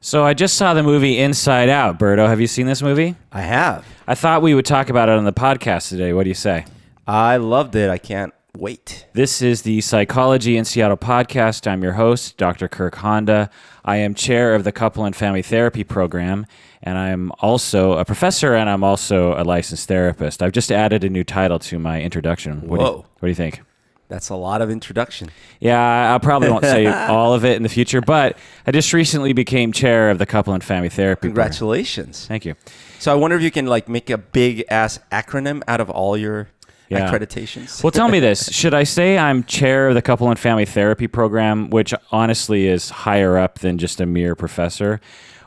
So I just saw the movie Inside Out. Berto, have you seen this movie? I have. I thought we would talk about it on the podcast today. What do you say? I loved it. I can't wait. This is the Psychology in Seattle podcast. I'm your host, Dr. Kirk Honda. I am chair of the Couple and Family Therapy program, and I'm also a professor, and I'm also a licensed therapist. I've just added a new title to my introduction. What do you think? That's a lot of introduction. Yeah, I probably won't say all of it in the future, but I just recently became chair of the Couple and Family Therapy Congratulations. program. Thank you. So I wonder if you can make a big-ass acronym out of all your accreditations. Well, tell me this. Should I say I'm chair of the Couple and Family Therapy program, which honestly is higher up than just a mere professor?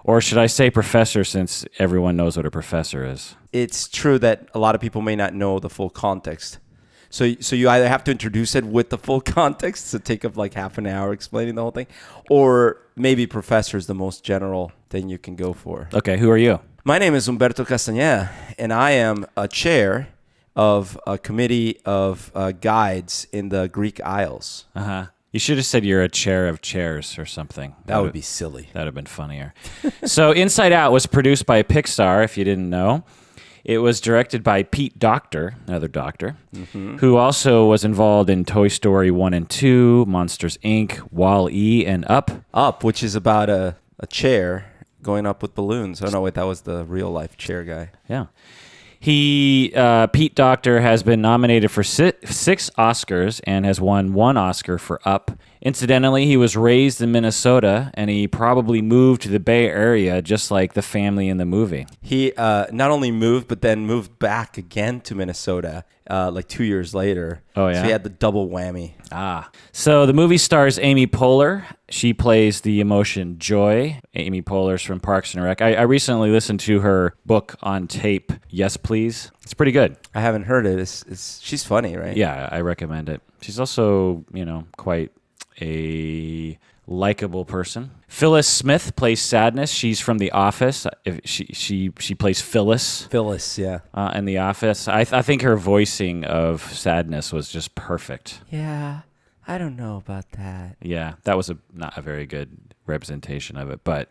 Or should I say professor since everyone knows what a professor is? It's true that a lot of people may not know the full context. So you either have to introduce it with the full context, so take up like half an hour explaining the whole thing, or maybe professor is the most general thing you can go for. Okay, who are you? My name is Humberto Castañeda, and I am a chair of a committee of guides in the Greek Isles. Uh-huh. You should have said you're a chair of chairs or something. That would be silly. That would have been funnier. So Inside Out was produced by Pixar, if you didn't know. It was directed by Pete Docter, another doctor, who also was involved in Toy Story 1 and 2, Monsters, Inc., Wall-E, and Up. Up, which is about a chair going up with balloons. Oh, no, wait, that was the real-life chair guy. Yeah. Pete Docter has been nominated for 6 Oscars and has won 1 Oscar for Up. Incidentally, he was raised in Minnesota, and he probably moved to the Bay Area just like the family in the movie. He not only moved, but then moved back again to Minnesota like 2 years later. Oh, yeah? So he had the double whammy. So the movie stars Amy Poehler. She plays the emotion joy. Amy Poehler's from Parks and Rec. I recently listened to her book on tape, Yes Please. It's pretty good. I haven't heard it. She's funny, right? Yeah, I recommend it. She's also, quite a likable person. Phyllis Smith plays Sadness. She's from The Office. She plays Phyllis. Phyllis, yeah. In The Office. I think her voicing of Sadness was just perfect. Yeah, I don't know about that. Yeah, that was not a very good representation of it, but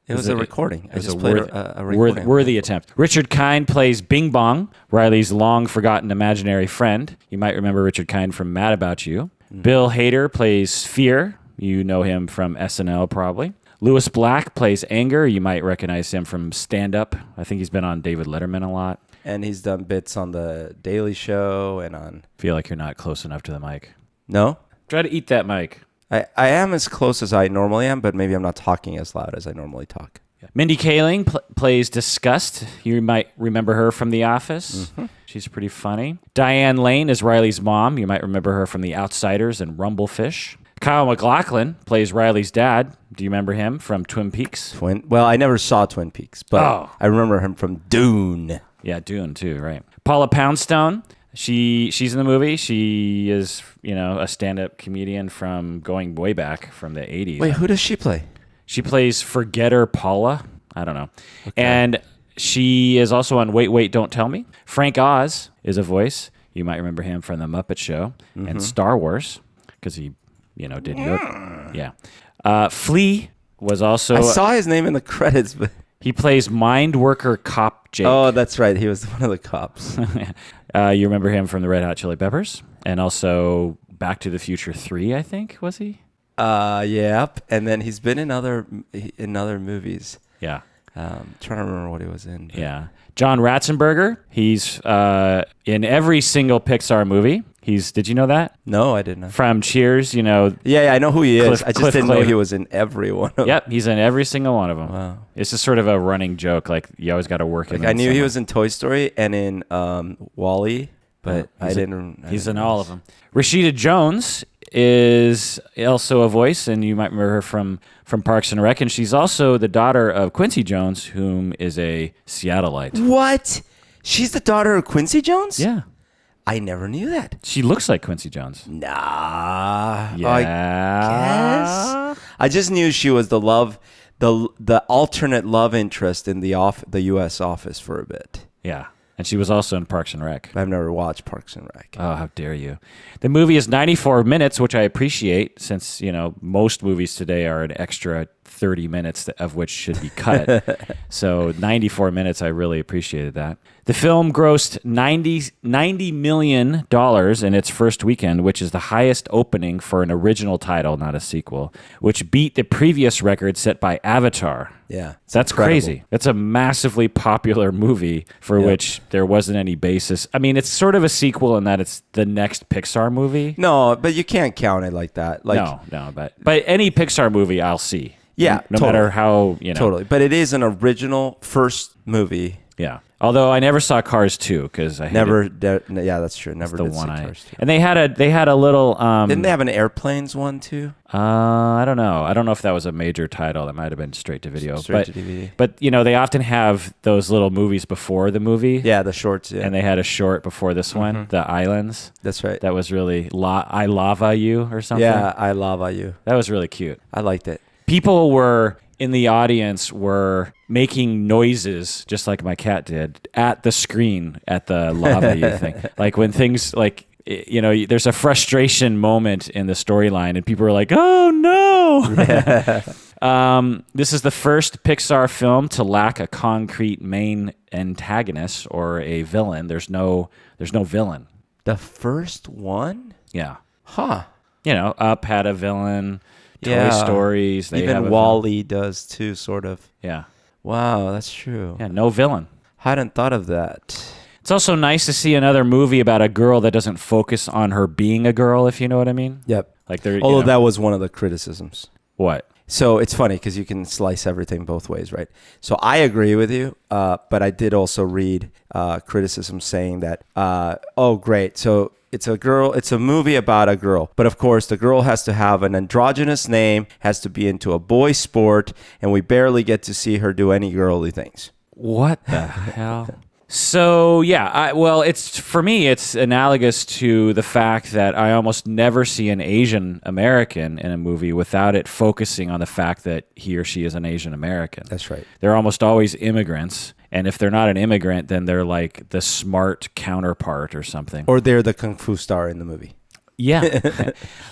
it was a recording. It was a recording. worthy attempt. Richard Kind plays Bing Bong, Riley's long-forgotten imaginary friend. You might remember Richard Kind from Mad About You. Bill Hader plays Fear. You know him from SNL probably. Louis Black plays Anger. You might recognize him from stand-up. I think he's been on David Letterman a lot. And he's done bits on The Daily Show and on... Feel like you're not close enough to the mic. No? Try to eat that mic. I am as close as I normally am, but maybe I'm not talking as loud as I normally talk. Yeah. Mindy Kaling plays Disgust. You might remember her from The Office. Mm-hmm. She's pretty funny. Diane Lane is Riley's mom. You might remember her from The Outsiders and Rumblefish. Kyle MacLachlan plays Riley's dad. Do you remember him from Twin Peaks? Well, I never saw Twin Peaks, but I remember him from Dune. Yeah, Dune too, right. Paula Poundstone. She's in the movie. She is, a stand-up comedian from going way back from the 80s. Wait, who does she play? She plays Forgetter Paula. I don't know. Okay. And she is also on Wait, Wait, Don't Tell Me. Frank Oz is a voice. You might remember him from The Muppet Show and Star Wars because he, did Yoda. Yeah. Flea was also... I saw his name in the credits, but... He plays mind worker cop Jake. Oh, that's right. He was one of the cops. You remember him from the Red Hot Chili Peppers and also Back to the Future 3, I think, was he? Yep. And then he's been in other movies. Yeah. Trying to remember what he was in. Yeah. John Ratzenberger. He's in every single Pixar movie. Did you know that? No, I didn't know. From Cheers, Yeah, I know who he is. I just didn't know Claver. he was in every one of them. Yep, he's in every single one of them. Wow. It's just sort of a running joke. Like, you always got to work in. I knew he was in Toy Story and in Wall-E, but he's I didn't. He's in all of them. Rashida Jones is also a voice, and you might remember her from Parks and Rec, and she's also the daughter of Quincy Jones, whom is a Seattleite. What? She's the daughter of Quincy Jones? Yeah. I never knew that. She looks like Quincy Jones. Nah. Yeah. I guess. I just knew she was the alternate love interest in the U.S. office for a bit. Yeah. And she was also in Parks and Rec. I've never watched Parks and Rec. Oh, how dare you. The movie is 94 minutes, which I appreciate since, most movies today are an extra 30 minutes of which should be cut. So 94 minutes, I really appreciated that. The film grossed $90 million in its first weekend, which is the highest opening for an original title, not a sequel, which beat the previous record set by Avatar. Yeah. That's incredible. crazy. It's a massively popular movie for which there wasn't any basis. I mean, it's sort of a sequel in that it's the next Pixar movie. No, but you can't count it like that. No, but any Pixar movie I'll see. Yeah, no totally. matter how, Totally. But it is an original first movie. Yeah. Although I never saw Cars 2 because I Yeah, that's true. Never the did see one Cars 2. And they had a little Didn't they have an Airplanes one too? I don't know. I don't know if that was a major title. That might have been straight to video. Straight to DVD. But they often have those little movies before the movie. Yeah, the shorts. Yeah. And they had a short before this one, The Islands. That's right. That was really I Lava You or something. Yeah, I Lava You. That was really cute. I liked it. People in the audience were making noises, just like my cat did, at the screen at the Lava You thing. Like when things there's a frustration moment in the storyline and people are like, oh no. This is the first Pixar film to lack a concrete main antagonist or a villain. There's no villain. The first one? Yeah. Huh. Up had a villain. Yeah. Toy Stories. They have Even a Wall-E does too, sort of. Yeah. Wow, that's true. Yeah, no villain. Hadn't thought of that. It's also nice to see another movie about a girl that doesn't focus on her being a girl, if you know what I mean. Yep. Like there. Although that was one of the criticisms. What? So it's funny because you can slice everything both ways, right? So I agree with you, but I did also read criticism saying that, oh, great. So it's a movie about a girl. But of course, the girl has to have an androgynous name, has to be into a boy sport, and we barely get to see her do any girly things. What the hell? So yeah, for me, it's analogous to the fact that I almost never see an Asian American in a movie without it focusing on the fact that he or she is an Asian American. That's right. They're almost always immigrants. And if they're not an immigrant, then they're like the smart counterpart or something. Or they're the kung fu star in the movie. Yeah.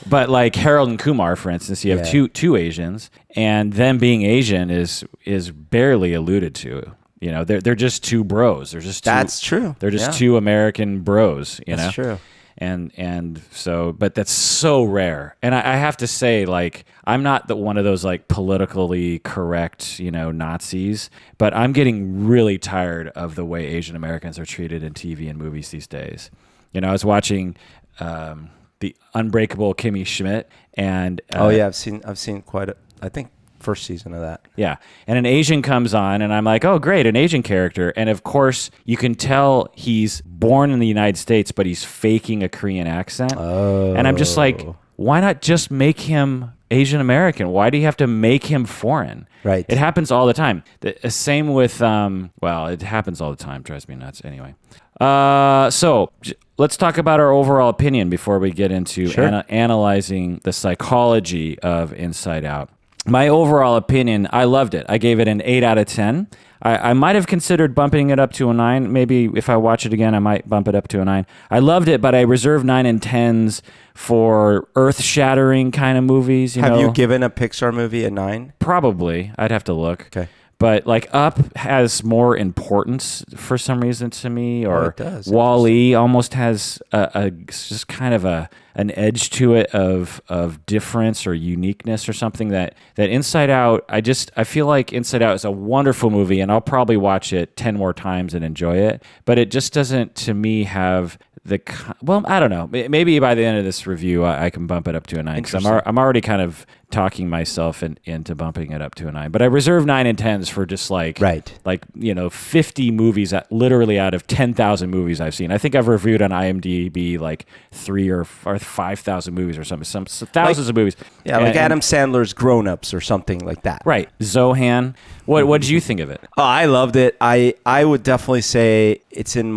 But like Harold and Kumar, for instance, you have two Asians, and them being Asian is barely alluded to. They're just two bros. That's true. They're just two American bros, That's true. And so, but that's so rare. And I have to say, like, I'm not one of those like politically correct, Nazis, but I'm getting really tired of the way Asian Americans are treated in TV and movies these days. I was watching the Unbreakable Kimmy Schmidt, and I've seen quite I think first season of that. Yeah. And an Asian comes on and I'm like, oh, great, an Asian character. And of course, you can tell he's born in the United States, but he's faking a Korean accent. Oh. And I'm just like, why not just make him Asian American? Why do you have to make him foreign? Right. It happens all the time. The same with, it happens all the time. Drives me nuts. Anyway. So let's talk about our overall opinion before we get into analyzing the psychology of Inside Out. My overall opinion, I loved it. I gave it an 8 out of 10. I might have considered bumping it up to a 9. Maybe if I watch it again, I might bump it up to a 9. I loved it, but I reserve 9 and 10s for earth-shattering kind of movies. Have you given a Pixar movie a 9? Probably. I'd have to look. Okay. But like Up has more importance for some reason to me, or it does. Wall-E almost has a just kind of an edge to it of difference or uniqueness or something that Inside Out. I feel like Inside Out is a wonderful movie, and I'll probably watch it 10 more times and enjoy it. But it just doesn't, to me, have I don't know. Maybe by the end of this review, I can bump it up to a 9 because I'm already kind of talking myself into bumping it up to a 9. But I reserve 9 and 10s for just like 50 movies literally out of 10,000 movies I've seen. I think I've reviewed on IMDb like 3 or 5,000 movies or something, some thousands of movies. Yeah, like Adam Sandler's Grown Ups or something like that. Right. Zohan. What did you think of it? Oh, I loved it. I would definitely say it's in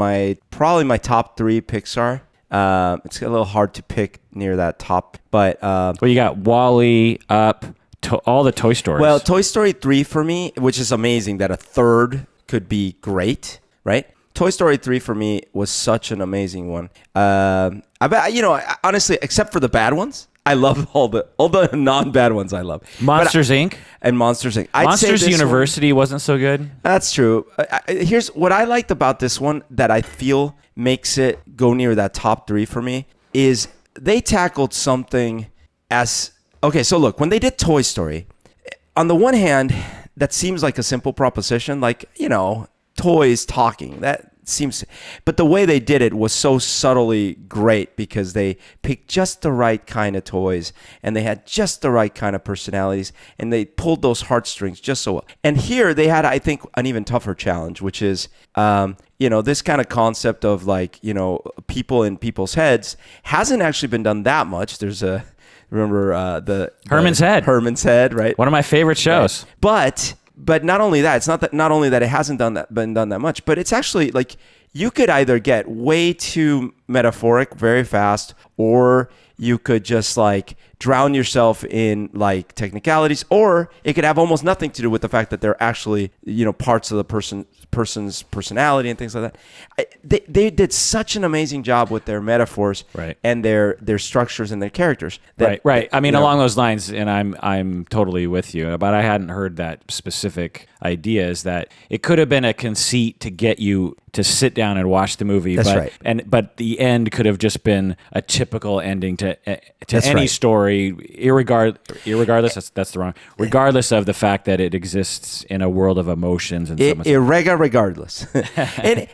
probably my top 3 Pixar. It's a little hard to pick near that top, but you got Wall-E, Up, all the Toy Stories. Well, Toy Story 3 for me, which is amazing that a third could be great, right? Toy Story 3 for me was such an amazing one. Honestly, except for the bad ones, I love all the non-bad ones. I love Monsters Inc. and Monsters Inc. Monsters University wasn't so good. That's true. Here's what I liked about this one that I feel makes it go near that top 3 for me is they tackled something as okay. So look, when they did Toy Story, on the one hand, that seems like a simple proposition, like toys talking. That seems, but the way they did it was so subtly great because they picked just the right kind of toys and they had just the right kind of personalities and they pulled those heartstrings just so well. And here they had, I think, an even tougher challenge, which is, this kind of concept of people in people's heads hasn't actually been done that much. There's the Herman's Head. Herman's Head, right? One of my favorite shows. Right. But not only that, it's not only that it hasn't been done that much, but it's actually like you could either get way too metaphoric very fast, or you could just like drown yourself in like technicalities, or it could have almost nothing to do with the fact that they're actually parts of the person's personality and things like that. They did such an amazing job with their metaphors, right, and their structures and their characters. Right. I mean, along those lines, and I'm totally with you. But I hadn't heard that specific idea. Is that it could have been a conceit to get you to sit down and watch the movie. That's right. But the end could have just been a typical ending to any right. story, irregardless. That's the wrong. Regardless of the fact that it exists in a world of emotions and regardless,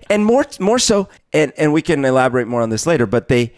and more so, and we can elaborate more on this later. But they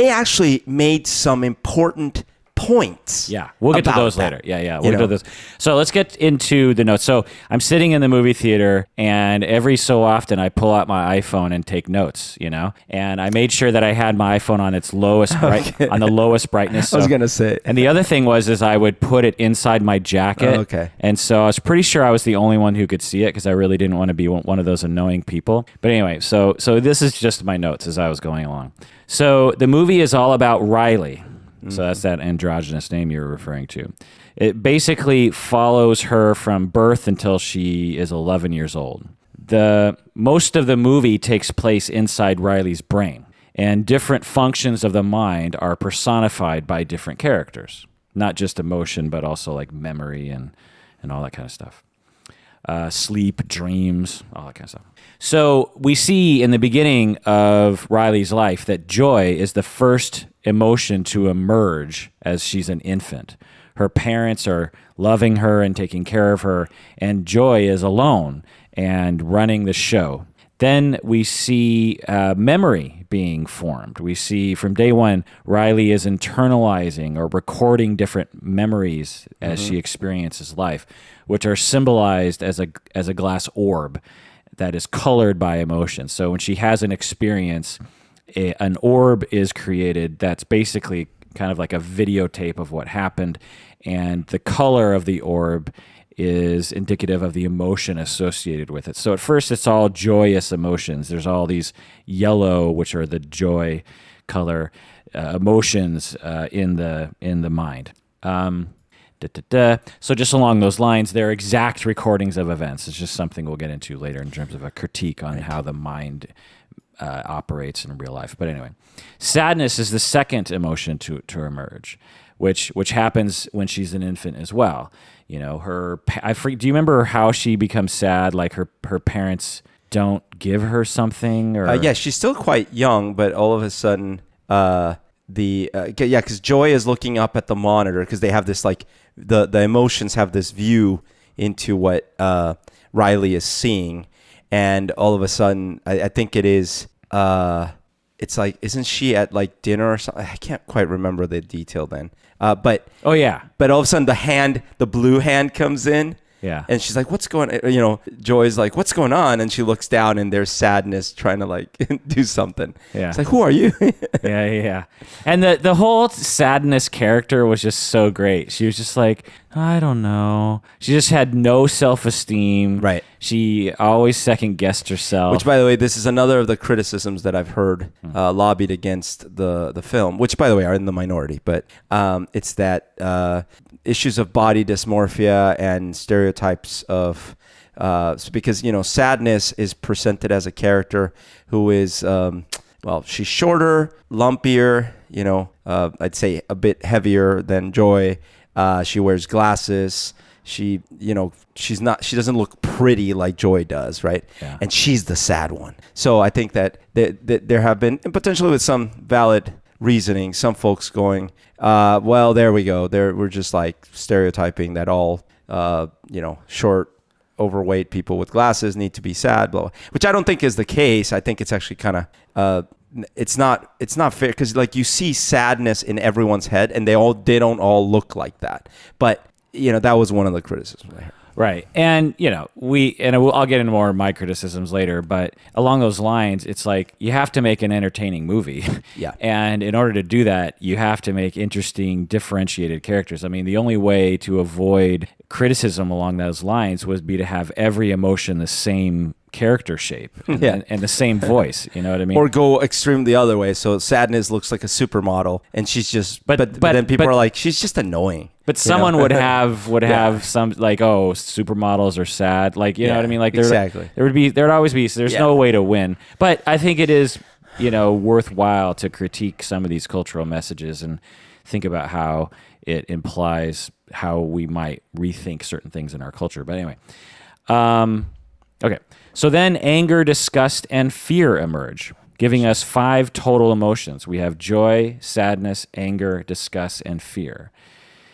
actually made some important points. Yeah, we'll get to those later. Yeah, we'll get to those. So let's get into the notes. So I'm sitting in the movie theater, and every so often I pull out my iPhone and take notes. And I made sure that I had my iPhone on its lowest on the lowest brightness. I was gonna say. And the other thing is I would put it inside my jacket. Oh, okay. And so I was pretty sure I was the only one who could see it because I really didn't want to be one of those annoying people. But anyway, so this is just my notes as I was going along. So the movie is all about Riley. So that's that androgynous name you were referring to. It basically follows her from birth until she is 11 years old. Most of the movie takes place inside Riley's brain, and different functions of the mind are personified by different characters. Not just emotion, but also like memory and all that kind of stuff. Sleep, dreams, all that kind of stuff. So we see in the beginning of Riley's life that joy is the first emotion to emerge as she's an infant. Her parents are loving her and taking care of her, and joy is alone and running the show. Then we see memory being formed. We see from day one, Riley is internalizing or recording different memories as she experiences life, which are symbolized as a glass orb that is colored by emotion. So when she has an experience, an orb is created that's basically kind of like a videotape of what happened, and the color of the orb is indicative of the emotion associated with it. So at first it's all joyous emotions. There's all these yellow, which are the joy color emotions in the mind. So just along those lines, they're exact recordings of events. It's just something we'll get into later in terms of a critique on how the mind operates in real life. But anyway, sadness is the second emotion to emerge, which happens when she's an infant as well. Do you remember how she becomes sad? Like her parents don't give her something, or yeah, she's still quite young, but all of a sudden, because Joy is looking up at the monitor because they have this like the emotions have this view into what Riley is seeing, and all of a sudden, I think it is. It's like, isn't she at like dinner or something? I can't quite remember the detail then. But oh yeah. But all of a sudden the blue hand comes in. Yeah. And she's like, what's going on? Joy's like, what's going on? And she looks down and there's sadness trying to like do something. Yeah. It's like, who are you? Yeah. And the whole sadness character was just so great. She was just like, I don't know. She just had no self-esteem. Right. She always second-guessed herself. Which, by the way, this is another of the criticisms that I've heard lobbied against the film, which, by the way, are in the minority. But it's that issues of body dysmorphia and stereotypes of because sadness is presented as a character who is she's shorter, lumpier, I'd say a bit heavier than Joy. She wears glasses. She doesn't look pretty like Joy does, right? Yeah. And she's the sad one. So I think that there have been, and potentially with some valid reasoning, some folks going, well, there we go. We're just like stereotyping that all, short, overweight people with glasses need to be sad, which I don't think is the case. I think it's actually kind of, it's not fair because like you see sadness in everyone's head and they don't all look like that. But, that was one of the criticisms I heard. Right. And, I'll get into more of my criticisms later, but along those lines, it's like you have to make an entertaining movie. Yeah. And in order to do that, you have to make interesting, differentiated characters. I mean, the only way to avoid criticism along those lines would be to have every emotion the same character shape and the same voice. You know what I mean? Or go extreme the other way. So sadness looks like a supermodel and she's just, but then people are like, she's just annoying. But someone would have some like, oh, supermodels are sad. Like, you know what I mean? Like exactly. There would always be, there's no way to win. But I think it is, worthwhile to critique some of these cultural messages and think about how it implies how we might rethink certain things in our culture. But anyway, okay. So then anger, disgust, and fear emerge, giving us 5 total emotions. We have joy, sadness, anger, disgust, and fear.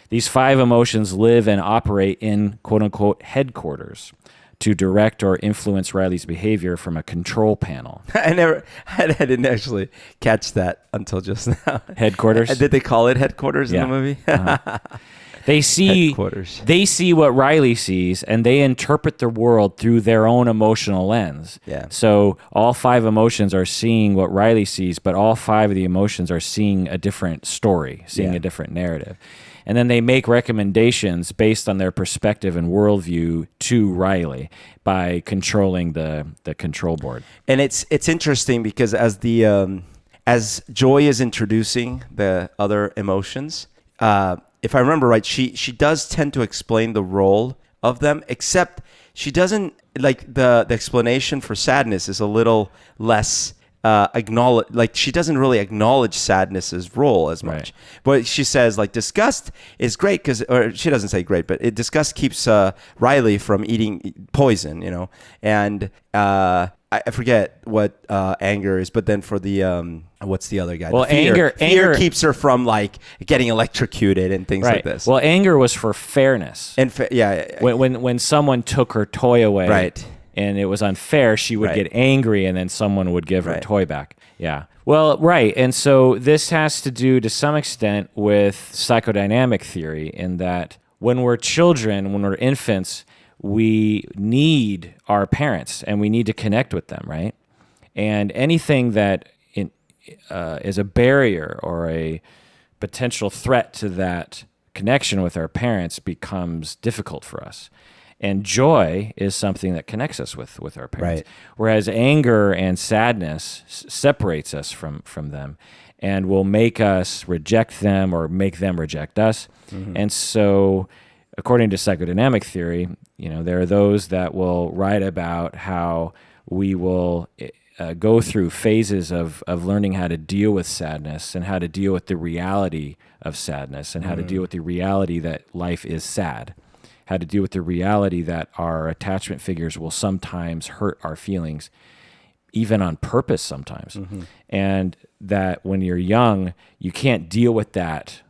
These 5 emotions live and operate in quote-unquote headquarters to direct or influence Riley's behavior from a control panel. I didn't actually catch that until just now. Headquarters? Did they call it headquarters in the movie? Uh-huh. They see what Riley sees, and they interpret the world through their own emotional lens. Yeah. So all 5 emotions are seeing what Riley sees, but all 5 of the emotions are seeing a different story, seeing a different narrative. And then they make recommendations based on their perspective and worldview to Riley by controlling the control board. And it's interesting because as Joy is introducing the other emotions, if I remember right, she does tend to explain the role of them, except she doesn't, like the explanation for sadness is a little less acknowledge, like she doesn't really acknowledge sadness's role as much. Right. But she says like disgust is great or she doesn't say great, but disgust keeps Riley from eating poison, and I forget what anger is, but then for the what's the other guy? Well, fear keeps her from like getting electrocuted and things like this. Well, anger was for fairness. And when someone took her toy away, right, and it was unfair, she would get angry, and then someone would give her toy back. Yeah. Well, right. And so this has to do to some extent with psychodynamic theory in that when we're children, when we're infants, we need our parents and we need to connect with them, right? And anything that is a barrier or a potential threat to that connection with our parents becomes difficult for us. And joy is something that connects us with our parents. Right. Whereas anger and sadness separates us from them and will make us reject them or make them reject us. Mm-hmm. And so according to psychodynamic theory, there are those that will write about how we will go through phases of learning how to deal with sadness and how to deal with the reality of sadness and how to deal with the reality that life is sad, how to deal with the reality that our attachment figures will sometimes hurt our feelings, even on purpose sometimes. Mm-hmm. And that when you're young, you can't deal with that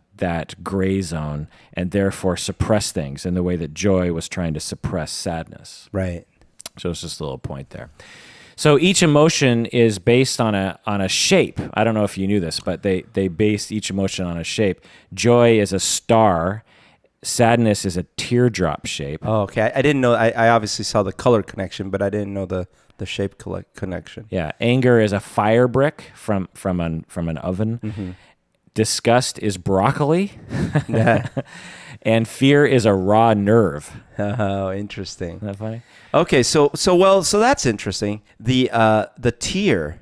gray zone and therefore suppress things in the way that joy was trying to suppress sadness. Right. So it's just a little point there. So each emotion is based on a shape. I don't know if you knew this, but they based each emotion on a shape. Joy is a star. Sadness is a teardrop shape. Oh, okay. I didn't know. I obviously saw the color connection, but I didn't know the shape connection. Yeah. Anger is a fire brick from an oven. Mm-hmm. Disgust is broccoli. Yeah. And fear is a raw nerve. Oh, interesting. Isn't that funny? Okay, so that's interesting. The tear,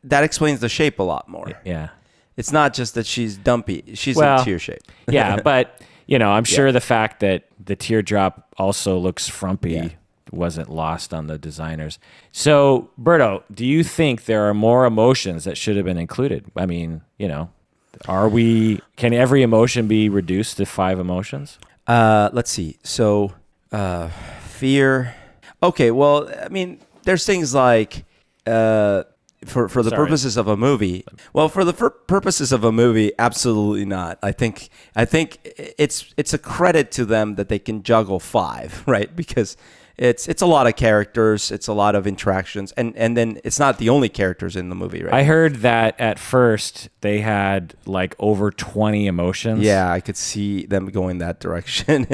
that explains the shape a lot more. Yeah. It's not just that she's dumpy. She's in tear shape. Yeah, but I'm sure the fact that the teardrop also looks frumpy wasn't lost on the designers. So, Berto, do you think there are more emotions that should have been included? I mean, can every emotion be reduced to 5 emotions? Let's see. So, fear. Okay, well, I mean, there's things like for the purposes of a movie. Well, for the purposes of a movie, absolutely not. I think it's a credit to them that they can juggle 5, right? Because it's a lot of characters, it's a lot of interactions, and then it's not the only characters in the movie, right? I heard that at first they had like over 20 emotions. Yeah, I could see them going that direction.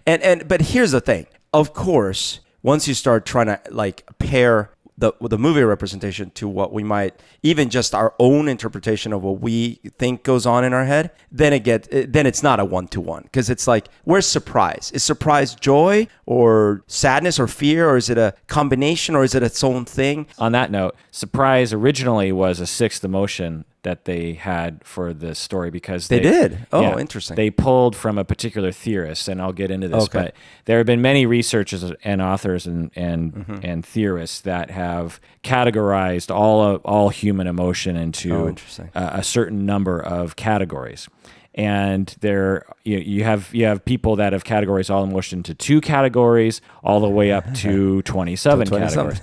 and but here's the thing. Of course, once you start trying to like pair the movie representation to what we might, even just our own interpretation of what we think goes on in our head, then it's not a 1-to-1, because it's like, where's surprise? Is surprise joy or sadness or fear, or is it a combination, or is it its own thing? On that note, surprise originally was a 6th emotion that they had for the story, because they did. Oh, interesting. They pulled from a particular theorist, and I'll get into this. Okay. But there have been many researchers and authors and theorists that have categorized all human emotion into a certain number of categories. And you have people that have categorized all emotion into 2 categories, all the way up to 27 categories.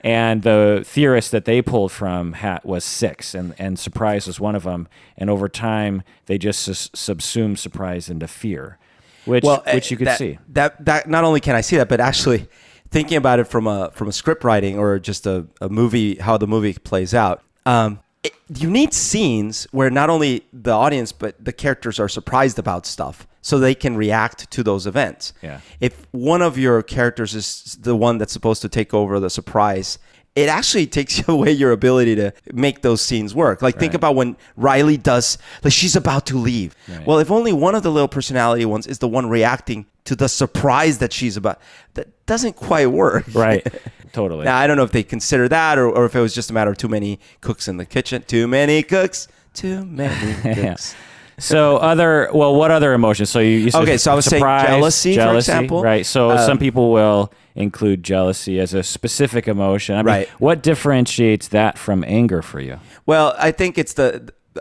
And the theorist that they pulled from was 6, and surprise was one of them. And over time, they just subsumed surprise into fear, which you could see. That not only can I see that, but actually thinking about it from a script writing or just a movie, how the movie plays out. You need scenes where not only the audience but the characters are surprised about stuff, so they can react to those events. Yeah. If one of your characters is the one that's supposed to take over the surprise, it actually takes away your ability to make those scenes work. Like, think about when Riley does, like, she's about to leave. Right. Well, if only one of the little personality ones is the one reacting to the surprise that she's about, that doesn't quite work. Right. Totally. Now, I don't know if they consider that, or if it was just a matter of too many cooks in the kitchen. Too many cooks. Yeah. So what other emotions? So you said okay. So I was surprise, saying jealousy, for example. Right. So some people will include jealousy as a specific emotion. I mean, what differentiates that from anger for you? Well, I think it's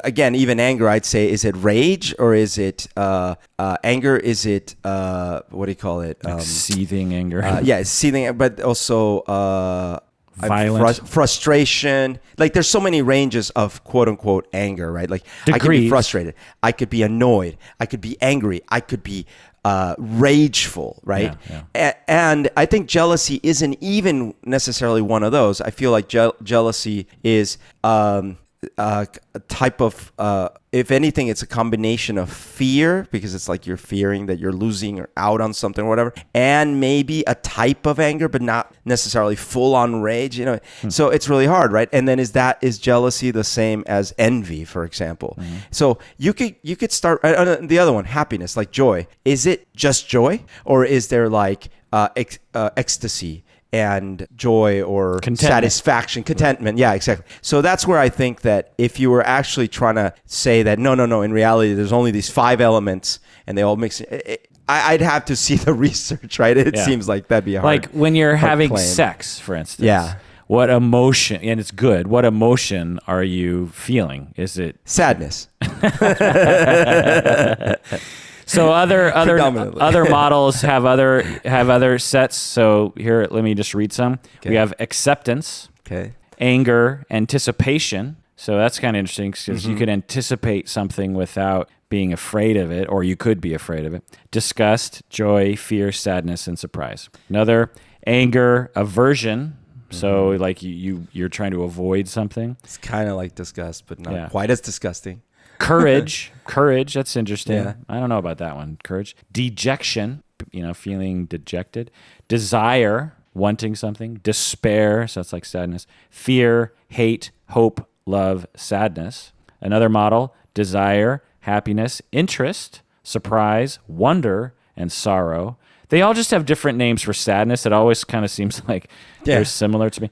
again, even anger, I'd say, is it rage, or is it anger? Is it what do you call it? Like seething anger. Yeah, seething, but also violence, frustration. Like, there's so many ranges of quote unquote anger, right? Like, degrees. I could be frustrated, I could be annoyed, I could be angry, I could be rageful, right? Yeah. And I think jealousy isn't even necessarily one of those. I feel like jealousy is a type of, if anything, it's a combination of fear, because it's like you're fearing that you're losing or out on something or whatever, and maybe a type of anger, but not necessarily full on rage, So it's really hard, right? And then is jealousy the same as envy, for example? Mm-hmm. So you could start the other one, happiness, like joy. Is it just joy, or is there like ecstasy and joy, or satisfaction, contentment? Yeah, exactly. So that's where I think that if you were actually trying to say that, no, in reality, there's only these 5 elements and they all mix I'd have to see the research, right? It seems like that'd be a hard, like when you're having claim. Sex, for instance. Yeah. What emotion, and it's good, what emotion are you feeling? Is it sadness? So other models have other sets. So here, let me just read some. Okay. We have acceptance, anger, anticipation. So that's kind of interesting, because you could anticipate something without being afraid of it, or you could be afraid of it. Disgust, joy, fear, sadness, and surprise. Another, anger, aversion. So like you're trying to avoid something. It's kind of like disgust, but not quite as disgusting. Courage, that's interesting. Yeah. I don't know about that one. Courage. Dejection, feeling dejected. Desire, wanting something. Despair, so that's like sadness. Fear, hate, hope, love, sadness. Another model, desire, happiness, interest, surprise, wonder, and sorrow. They all just have different names for sadness. It always kind of seems like they're similar to me.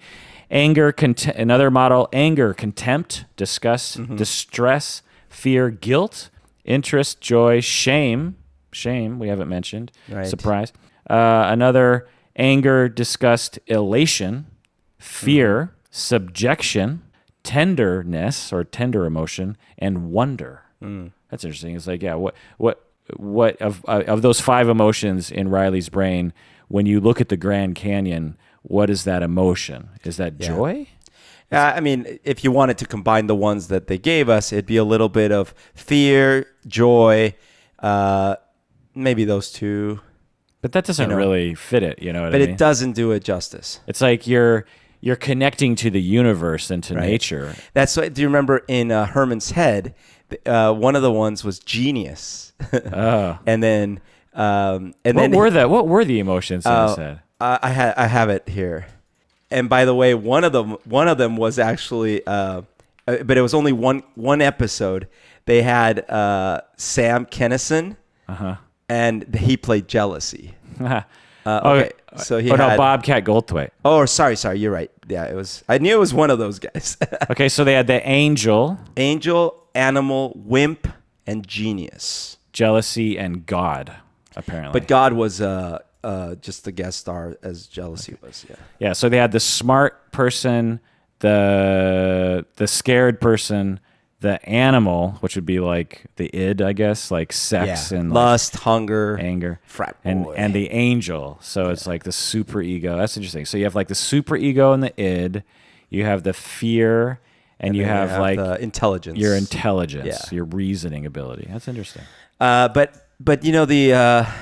Anger, another model, anger, contempt, disgust, distress, fear, guilt, interest, joy, shame, shame, we haven't mentioned. Right. Surprise. Another, anger, disgust, elation, fear, subjection, tenderness or tender emotion, and wonder. That's interesting. It's like, yeah, what of those 5 emotions in Riley's brain, when you look at the Grand Canyon, what is that emotion? Is that joy? I mean, if you wanted to combine the ones that they gave us, it'd be a little bit of fear, joy, maybe those 2. But that doesn't really fit it, you know what I But mean? it doesn't do it justice. It's like you're connecting to the universe and to nature. That's what, do you remember in Herman's head, one of the ones was genius. And then What were the emotions in his head? I have it here. And by the way, one of them was actually but it was only one episode. They had Sam Kinison, and he played jealousy. Okay, so he had Bobcat Goldthwait. Oh, sorry, you're right. Yeah, it was. I knew it was one of those guys. Okay, so they had the angel, animal, wimp, and genius. jealousy, and God, apparently. But God was just the guest star, as jealousy was. Yeah. Yeah, so they had the smart person, the scared person, the animal, which would be like the id, I guess, like sex and lust, hunger, anger, frat boy. and the angel. So it's like the super ego. That's interesting. So you have like the super ego and the id. You have the fear, and you have like the intelligence. Your intelligence, your reasoning ability. That's interesting. But you know,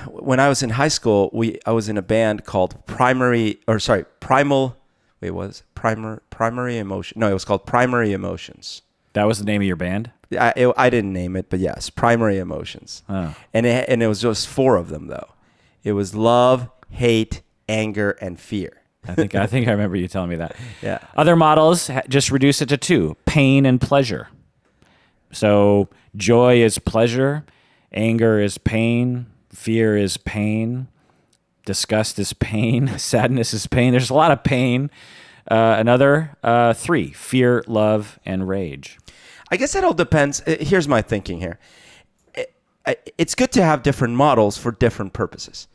when I was in high school, I was in a band called Primary Emotion. No, it was called Primary Emotions. That was the name of your band? I didn't name it, but yes, Primary Emotions. Oh. And it was just 4 of them though. It was love, hate, anger, and fear. I think I remember you telling me that. Yeah. Other models just reduce it to 2: pain and pleasure. So joy is pleasure, anger is pain, fear is pain, disgust is pain, sadness is pain. There's a lot of pain. Another 3: fear, love, and rage. I guess that all depends. Here's my thinking here. It's good to have different models for different purposes.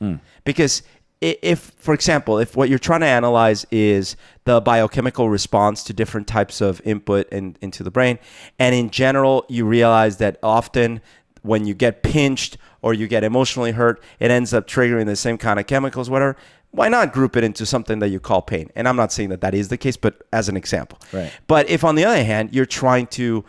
Because if, for example, if what you're trying to analyze is the biochemical response to different types of input into the brain, and in general, you realize that often when you get pinched or you get emotionally hurt, it ends up triggering the same kind of chemicals, whatever. Why not group it into something that you call pain? And I'm not saying that is the case, but as an example. Right. But if, on the other hand, you're trying to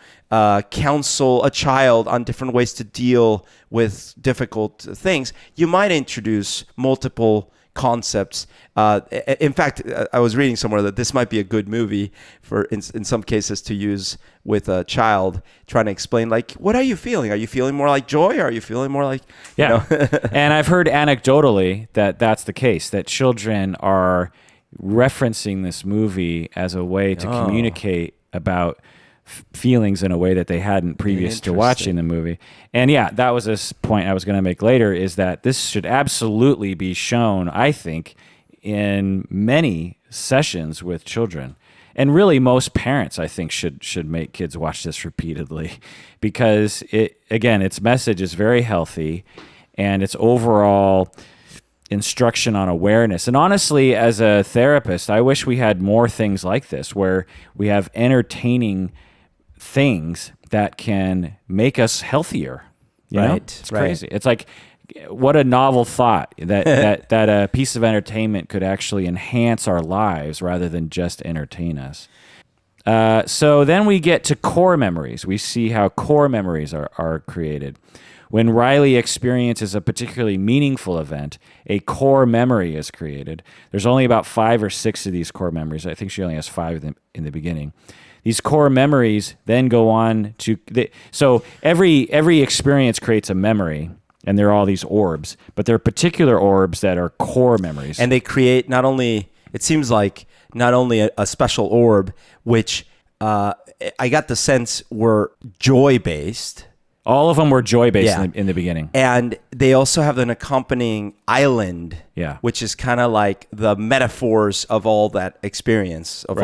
counsel a child on different ways to deal with difficult things, you might introduce multiple concepts. In fact, I was reading somewhere that this might be a good movie for, in some cases, to use with a child trying to explain, like, what are you feeling? Are you feeling more like joy? Or are you feeling more like, you know? And I've heard anecdotally that that's the case, that children are referencing this movie as a way to communicate about feelings in a way that they hadn't previous to watching the movie. And yeah, that was a point I was going to make later, is that this should absolutely be shown, I think, in many sessions with children. And really most parents, I think, should make kids watch this repeatedly, because its message is very healthy, and its overall instruction on awareness. And honestly, as a therapist, I wish we had more things like this, where we have entertaining things that can make us healthier. You know? It's crazy. It's like, what a novel thought that that a piece of entertainment could actually enhance our lives rather than just entertain us. So then we get to core memories. We see how core memories are created. When Riley experiences a particularly meaningful event, a core memory is created. There's only about 5 or 6 of these core memories. I think she only has 5 of them in the beginning. These core memories then go on to... So every experience creates a memory, and there are all these orbs, but there are particular orbs that are core memories. And they create not only a special orb, which I got the sense were joy-based. All of them were joy-based in the beginning. And they also have an accompanying island, which is kind of like the metaphors of all that experience, of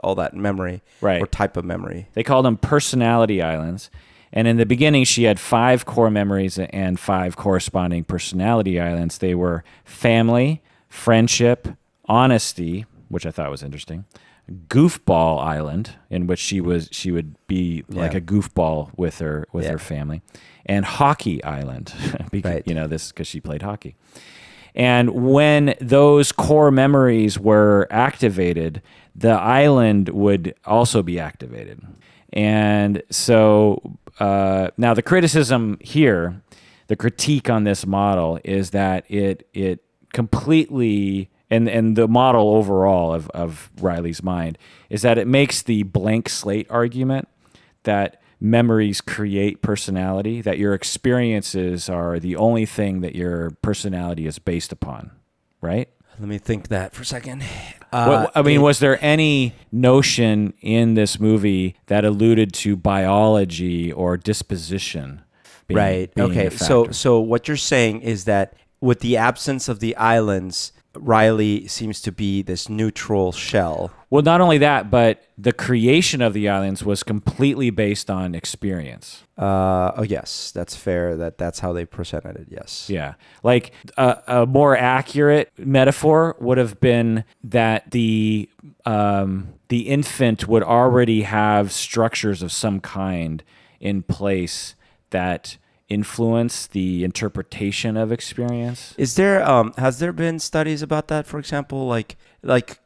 all that memory, or type of memory. They called them personality islands. And in the beginning, she had 5 core memories and 5 corresponding personality islands. They were family, friendship, honesty, which I thought was interesting, goofball island, in which she would be like a goofball with her family, and hockey island, because, this because she played hockey. And when those core memories were activated, the island would also be activated. And so now the criticism here, the critique on this model is that it completely, and the model overall of Riley's mind, is that it makes the blank slate argument that memories create personality, that your experiences are the only thing that your personality is based upon, right? Let me think that for a second. Was there any notion in this movie that alluded to biology or disposition? Being Okay. a factor? So what you're saying is that with the absence of the islands, Riley seems to be this neutral shell. Well, not only that, but the creation of the islands was completely based on experience. Yes, that's fair. That's how they presented it. Yes. Yeah. Like a more accurate metaphor would have been that the infant would already have structures of some kind in place that influence the interpretation of experience. Is there has there been studies about that? For example, like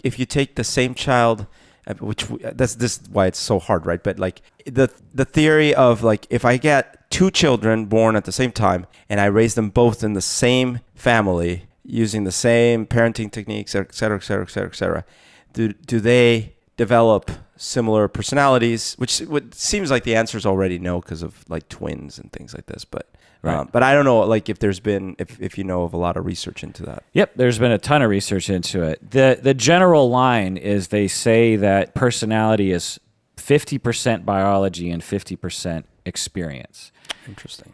if you take the same child, that's this is why it's so hard, right? But like the theory of like if I get 2 children born at the same time and I raise them both in the same family using the same parenting techniques, et cetera, et cetera, et cetera, et cetera, do they develop similar personalities? Which seems like the answer is already no because of like twins and things like this. But but I don't know, like if there's been if you know of a lot of research into that. Yep, there's been a ton of research into it. The general line is they say that personality is 50% biology and 50% experience. Interesting.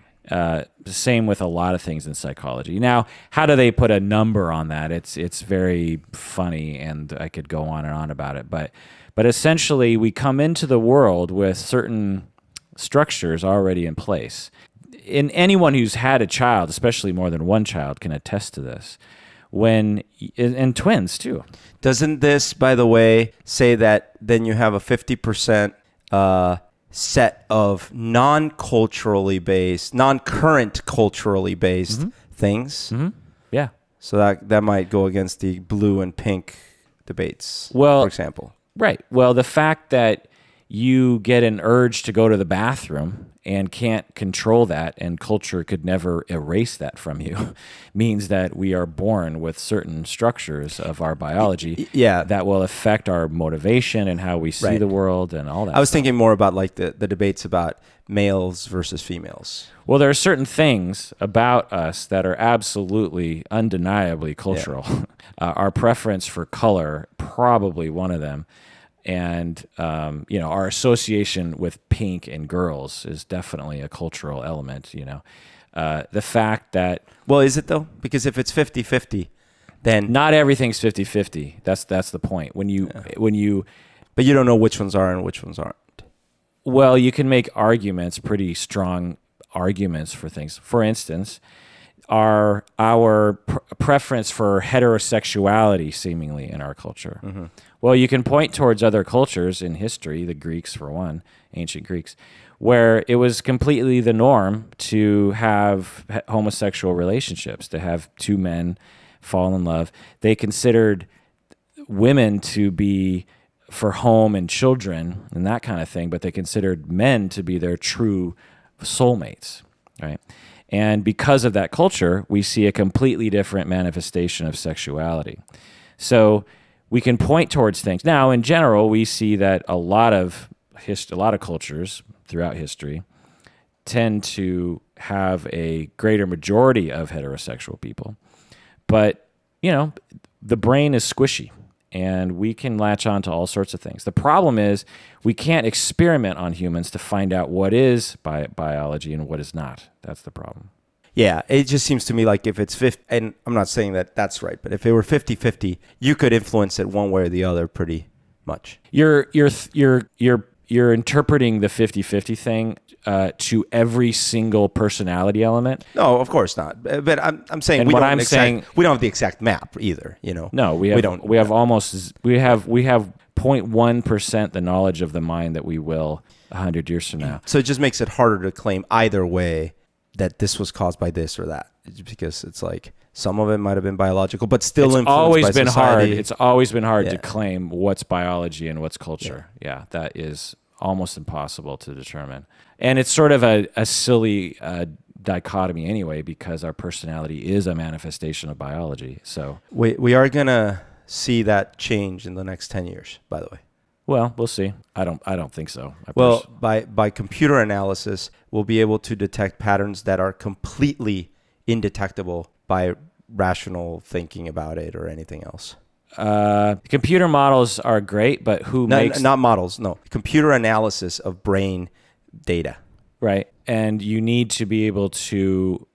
Same with a lot of things in psychology. Now, how do they put a number on that? It's very funny, and I could go on and on about it. But essentially, we come into the world with certain structures already in place. And anyone who's had a child, especially more than one child, can attest to this. And twins too. Doesn't this, by the way, say that then you have a 50% set of non-current culturally based things? Mm-hmm. Yeah. So that might go against the blue and pink debates, for example. Right. Well, the fact that you get an urge to go to the bathroom and can't control that, and culture could never erase that from you, means that we are born with certain structures of our biology that will affect our motivation and how we see the world and all that. I was thinking more about like the debates about males versus females. Well, there are certain things about us that are absolutely, undeniably cultural. Yeah. Our preference for color, probably one of them. And, our association with pink and girls is definitely a cultural element, The fact that... Well, is it though? Because if it's 50-50, then... Not everything's 50-50. That's the point. But you don't know which ones are and which ones aren't. Well, you can make arguments, pretty strong arguments for things. For instance, our preference for heterosexuality seemingly in our culture. Mm-hmm. Well, you can point towards other cultures in history, the Greeks for one, ancient Greeks, where it was completely the norm to have homosexual relationships, to have 2 men fall in love. They considered women to be for home and children and that kind of thing, but they considered men to be their true soulmates, right? And because of that culture, we see a completely different manifestation of sexuality. So we can point towards things. Now, in general, we see that a lot of cultures throughout history tend to have a greater majority of heterosexual people. But, the brain is squishy, and we can latch on to all sorts of things. The problem is we can't experiment on humans to find out what is biology and what is not. That's the problem. Yeah, it just seems to me like if it's 50, and I'm not saying that that's right, but if it were 50-50, you could influence it one way or the other pretty much. Your you're interpreting the 50-50 thing to every single personality element. No, of course not. But I'm saying And we what don't I'm saying- we don't have the exact map either. You know. No, we have 0.1% the knowledge of the mind that we will 100 years from now. So it just makes it harder to claim either way that this was caused by this or that, because it's like some of it might have been biological, but still It's influenced always by been society. hard. It's always been hard to Yeah. claim what's biology and what's culture. Yeah, that is almost impossible to determine. And it's sort of a silly dichotomy anyway, because our personality is a manifestation of biology. So, We are gonna see that change in the next 10 years, by the way. well, we'll see. I don't think so. Well, by computer analysis, we'll be able to detect patterns that are completely indetectable by rational thinking about it or anything else. computer models are great, but who makes Not models, no. Computer analysis of brain data. right? And you need to be able to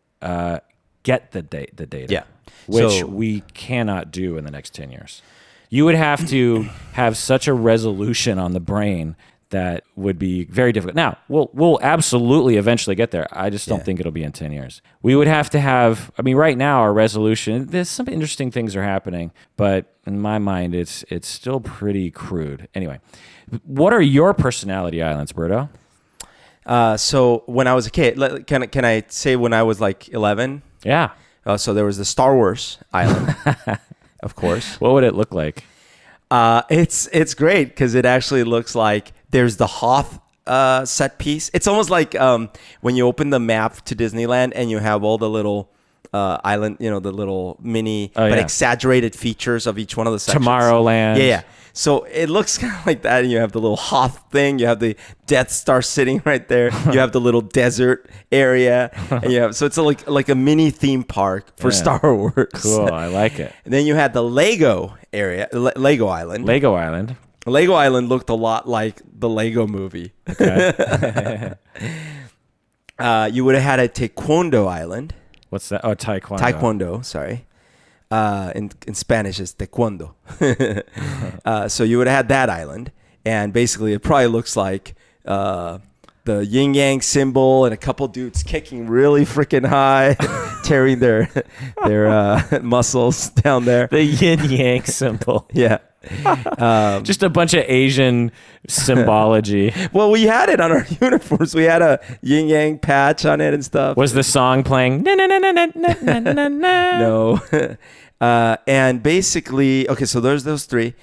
get the data, Yeah. which So- we cannot do in the next 10 years. You would have to have such a resolution on the brain that would be very difficult. Now, we'll absolutely eventually get there. I just don't think it'll be in 10 years. We would have to have, I mean, right now our resolution, there's some interesting things are happening, but in my mind, it's still pretty crude. Anyway, what are your personality islands, Berto? So when I was a kid, can I say when I was like 11? Yeah. So there was the Star Wars island, of course. What would it look like? It's great because it actually looks like there's the Hoth set piece. It's almost like when you open the map to Disneyland and you have all the little island, the little mini but exaggerated features of each one of the sections. Tomorrowland. Yeah. So it looks kind of like that. And you have the little Hoth thing. You have the Death Star sitting right there. You have the little desert area. And so it's like a mini theme park for Star Wars. Cool. I like it. And then you had the Lego area, Lego Island. Lego Island. Lego Island looked a lot like the Lego movie. Okay. You would have had a Taekwondo Island. What's that? Oh, Taekwondo. Taekwondo, sorry. In Spanish, it's Taekwondo. So you would have had that island. And basically, it probably looks like the yin yang symbol and a couple dudes kicking really freaking high, tearing their muscles down there. The yin yang symbol. Yeah. Just a bunch of Asian symbology. Well, we had it on our uniforms. We had a yin yang patch on it and stuff. Was the song playing? Na, na, na, na, na, na, na, na. No. And basically, okay, so there's those three.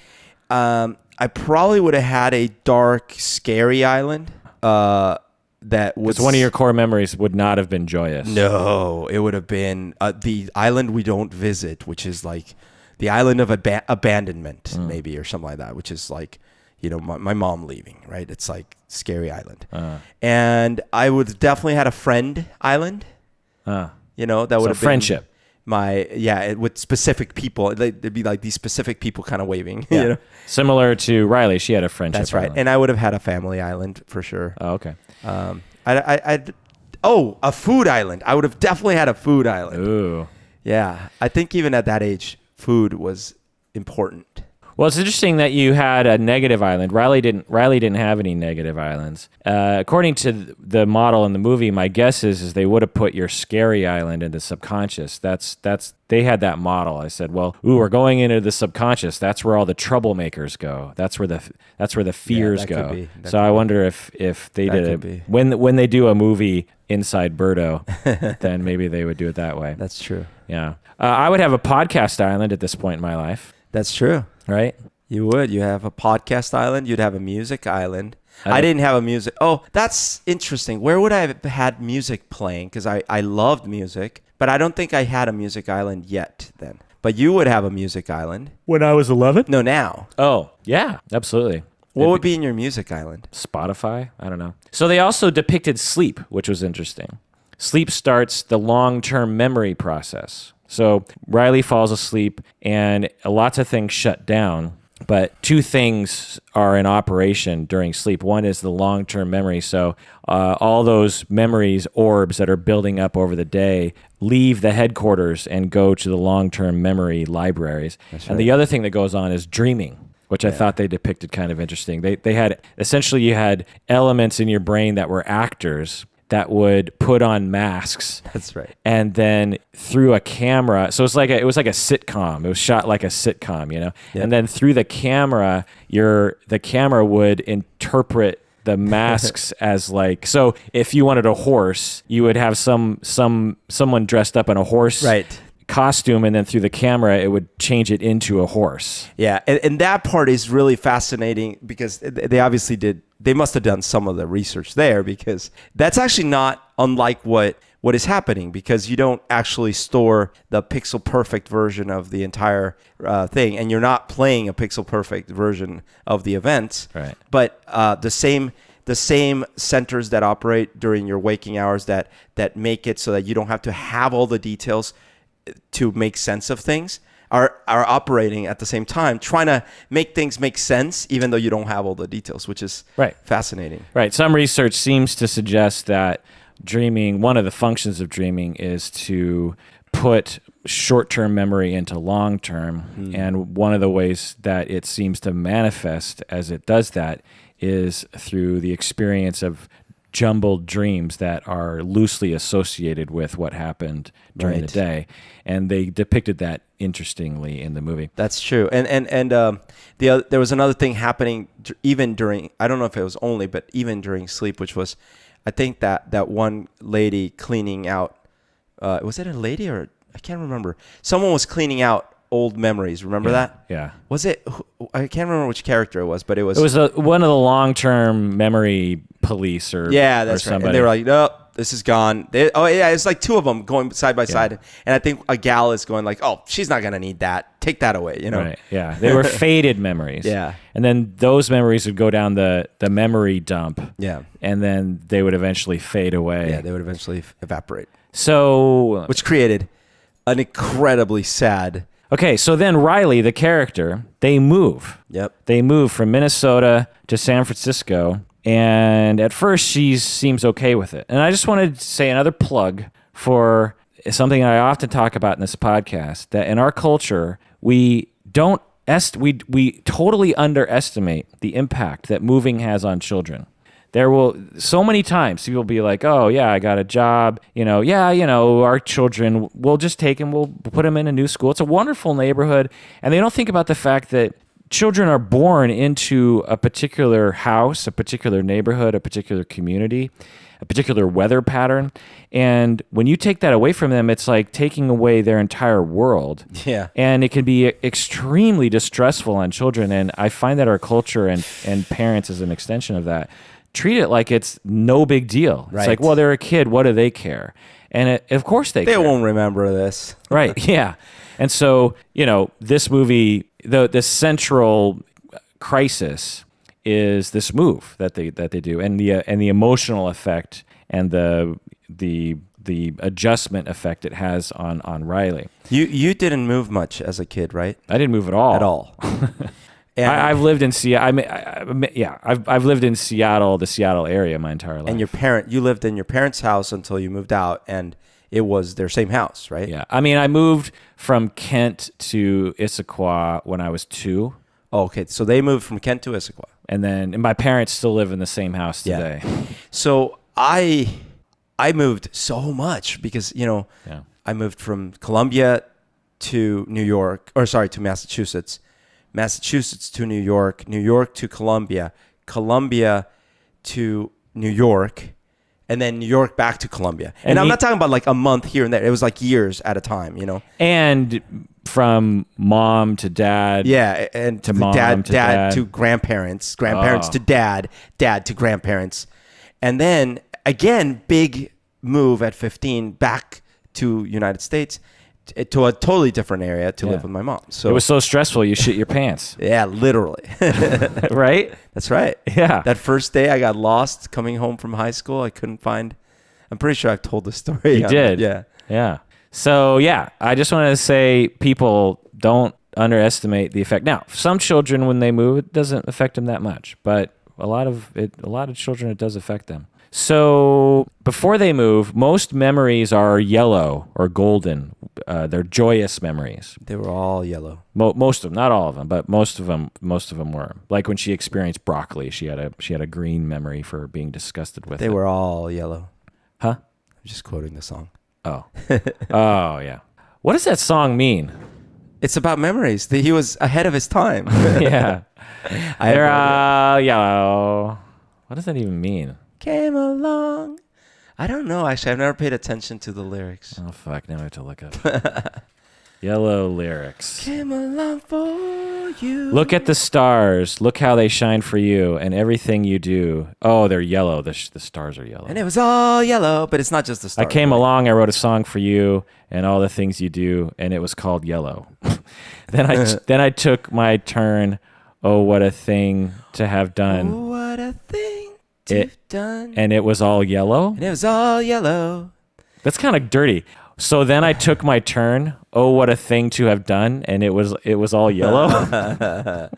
I probably would have had a dark, scary island. That was Because one of your core memories would not have been joyous. No, it would have been the island we don't visit, which is like the island of abandonment, maybe, or something like that, which is like, my mom leaving, right? It's like scary island. And I would definitely had a friend island. That would have been friendship. With specific people. There'd be like these specific people kind of waving. Yeah. Similar to Riley, she had a friendship. That's right. island. And I would have had a family island for sure. Oh, okay. A food island. I would have definitely had a food island. Ooh. Yeah. I think even at that age, food was important. Well, it's interesting that you had a negative island. Riley didn't have any negative islands. According to the model in the movie, my guess is they would have put your scary island in the subconscious. They had that model. I said, well, we're going into the subconscious. That's where all the troublemakers go. That's where the fears go. So I wonder if they did when they do a movie inside Birdo, then maybe they would do it that way. That's true. Yeah. I would have a podcast island at this point in my life. That's true. Right? You would. You have a podcast island. You'd have a music island. I didn't have a music. Oh, that's interesting. Where would I have had music playing? Because I loved music, but I don't think I had a music island yet then. But you would have a music island. When I was 11? No, now. Oh, yeah, absolutely. What would be in your music island? Spotify? I don't know. So they also depicted sleep, which was interesting. Sleep starts the long-term memory process. So Riley falls asleep and lots of things shut down, but two things are in operation during sleep. One is the long-term memory. So all those memories, orbs that are building up over the day, leave the headquarters and go to the long-term memory libraries. That's And right. the other thing that goes on is dreaming. which I thought they depicted kind of interesting. They had essentially you had elements in your brain that were actors that would put on masks. That's right. And then through a camera, so it was like a sitcom. It was shot like a sitcom, you know. Yep. And then through the camera, the camera would interpret the masks as like, so if you wanted a horse, you would have someone dressed up in a horse costume, and then through the camera it would change it into a horse. Yeah, and that part is really fascinating because they must have done some of the research there, because that's actually not unlike what is happening, because you don't actually store the pixel perfect version of the entire thing, and you're not playing a pixel perfect version of the events. Right. But the same centers that operate during your waking hours that make it so that you don't have to have all the details to make sense of things are operating at the same time, trying to make things make sense, even though you don't have all the details, which is fascinating. Right. Some research seems to suggest that dreaming, one of the functions of dreaming is to put short-term memory into long-term. And one of the ways that it seems to manifest as it does that is through the experience of jumbled dreams that are loosely associated with what happened during the day. And they depicted that interestingly in the movie. That's true. And there was another thing happening even during, I don't know if it was only, but even during sleep, which was, I think that one lady cleaning out, was it a lady or I can't remember. Someone was cleaning out old memories. Remember that? Yeah. Was it? I can't remember which character it was, but it was. It was one of the long-term memory police or that's or right. And they were like, no, this is gone. It's like two of them going side by side, and I think a gal is going like, oh, she's not gonna need that. Take that away, you know? Right. Yeah. They were faded memories. Yeah. And then those memories would go down the memory dump. Yeah. And then they would eventually fade away. Yeah, they would eventually evaporate. So, which created an incredibly sad. Okay, so then Riley, the character, they move. Yep. They move from Minnesota to San Francisco, and at first she seems okay with it. And I just wanted to say another plug for something I often talk about in this podcast, that in our culture, we totally underestimate the impact that moving has on children. There will so many times people will be like, oh yeah, I got a job, our children, we'll just take them, we'll put them in a new school. It's a wonderful neighborhood. And they don't think about the fact that children are born into a particular house, a particular neighborhood, a particular community, a particular weather pattern. And when you take that away from them, it's like taking away their entire world. Yeah. And it can be extremely distressful on children. And I find that our culture and parents as an extension of that treat it like it's no big deal. Right. It's like, well, they're a kid. What do they care? And of course they care. They won't remember this. Right. Yeah. And so, this movie, the central crisis is this move that they do, and the emotional effect and the adjustment effect it has on Riley. You didn't move much as a kid, right? I didn't move at all. At all. I've lived in Seattle. I've lived in Seattle, the Seattle area, my entire life. And you lived in your parents' house until you moved out, and it was their same house, right? Yeah. I mean, I moved from Kent to Issaquah when I was 2. Oh, okay. So they moved from Kent to Issaquah. And my parents still live in the same house today. Yeah. So I moved so much because, I moved from Columbia to to Massachusetts. Massachusetts to New York, New York to Columbia, Columbia to New York, and then New York back to Columbia. And I'm not talking about like a month here and there. It was like years at a time, And from mom to dad. Yeah, and to mom dad to dad to grandparents, grandparents to dad, dad to grandparents. And then again, big move at 15 back to United States. To a totally different area to live with my mom. So it was so stressful you shit your pants. Yeah, literally. Right? That's right. Yeah. That first day I got lost coming home from high school. I couldn't find. I'm pretty sure I've told the story. You did. Yeah. Yeah. So I just wanted to say people don't underestimate the effect. Now, some children when they move, it doesn't affect them that much, but a lot of children it does affect them. So before they move, most memories are yellow or golden. They're joyous memories. They were all yellow. Most of them, not all of them, but most of them were. Like when she experienced broccoli, she had a green memory for being disgusted with it. They were all yellow. Huh? I'm just quoting the song. Oh. Oh, yeah. What does that song mean? It's about memories. He was ahead of his time. Yeah. They're all yellow. What does that even mean? Came along. I don't know. Actually, I've never paid attention to the lyrics. Oh, fuck. Now I have to look up. Yellow lyrics. Came along for you. Look at the stars. Look how they shine for you and everything you do. Oh, they're yellow. The stars are yellow. And it was all yellow, but it's not just the stars. I came along. I wrote a song for you and all the things you do, and it was called Yellow. Then I took my turn. Oh, what a thing to have done. Oh, what a thing to have done. And it was all yellow? And it was all yellow. That's kind of dirty. So then I took my turn. Oh, what a thing to have done. And it was all yellow.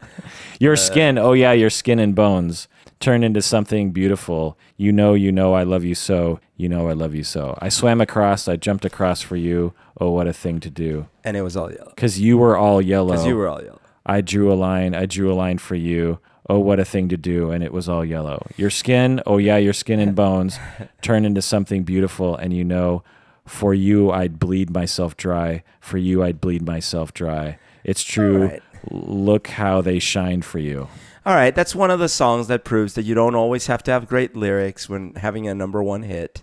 Your skin. Oh, yeah, your skin and bones turned into something beautiful. You know, I love you so. You know, I love you so. I swam across. I jumped across for you. Oh, what a thing to do. And it was all yellow. Because you were all yellow. Because you were all yellow. I drew a line for you. Oh, what a thing to do. And it was all yellow. Your skin, oh yeah, your skin and bones turn into something beautiful. And you know, for you, I'd bleed myself dry. For you, I'd bleed myself dry. It's true. Right. Look how they shine for you. All right. That's one of the songs that proves that you don't always have to have great lyrics when having a number one hit.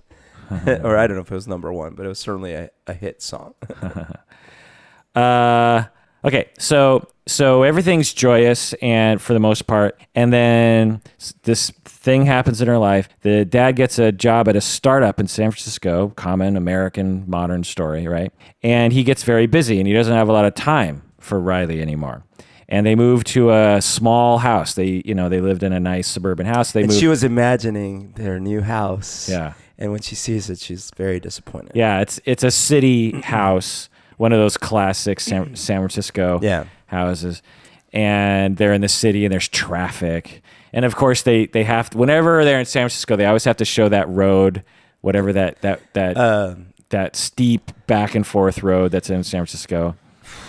Or I don't know if it was number one, but it was certainly a hit song. Okay, so everything's joyous and for the most part, and then this thing happens in her life. The dad gets a job at a startup in San Francisco, common American modern story, right? And he gets very busy and he doesn't have a lot of time for Riley anymore. And they move to a small house. They lived in a nice suburban house. She was imagining their new house. Yeah. And when she sees it, she's very disappointed. Yeah, it's a city house. One of those classic San Francisco houses. And they're in the city and there's traffic. And of course they have to, whenever they're in San Francisco, they always have to show that road, whatever that steep back and forth road that's in San Francisco.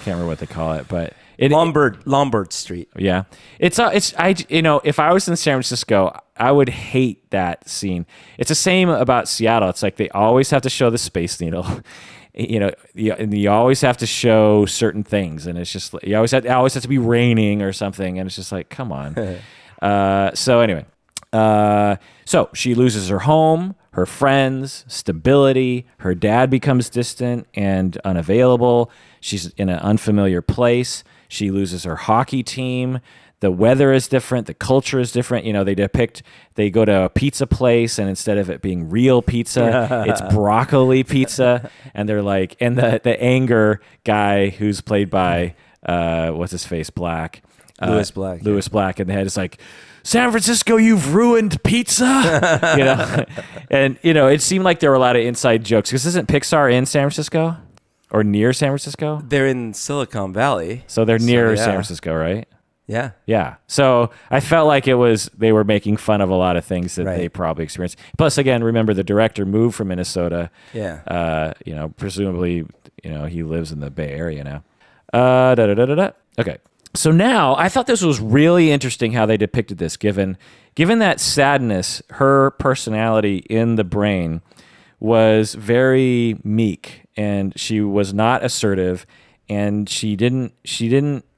Can't remember what they call it, but Lombard Street. Yeah. If I was in San Francisco, I would hate that scene. It's the same about Seattle. It's like they always have to show the Space Needle. You always have to show certain things, and it's just it always has to be raining or something, and it's just like, come on. So anyway, so she loses her home, her friends, stability. Her dad becomes distant and unavailable. She's in an unfamiliar place. She loses her hockey team. The weather is different. The culture is different. They go to a pizza place, and instead of it being real pizza, it's broccoli pizza. And they're like, and the anger guy who's played by, what's his face? Black. Louis Black. Louis Black. And the head is like, San Francisco, you've ruined pizza. And, it seemed like there were a lot of inside jokes. Because isn't Pixar in San Francisco? Or near San Francisco? They're in Silicon Valley. So they're near San Francisco, right? Yeah. Yeah. So I felt like they were making fun of a lot of things that they probably experienced. Plus, again, remember the director moved from Minnesota. Yeah. Presumably, he lives in the Bay Area now. Okay. So now I thought this was really interesting how they depicted this, given that sadness, her personality in the brain was very meek and she was not assertive. And she didn't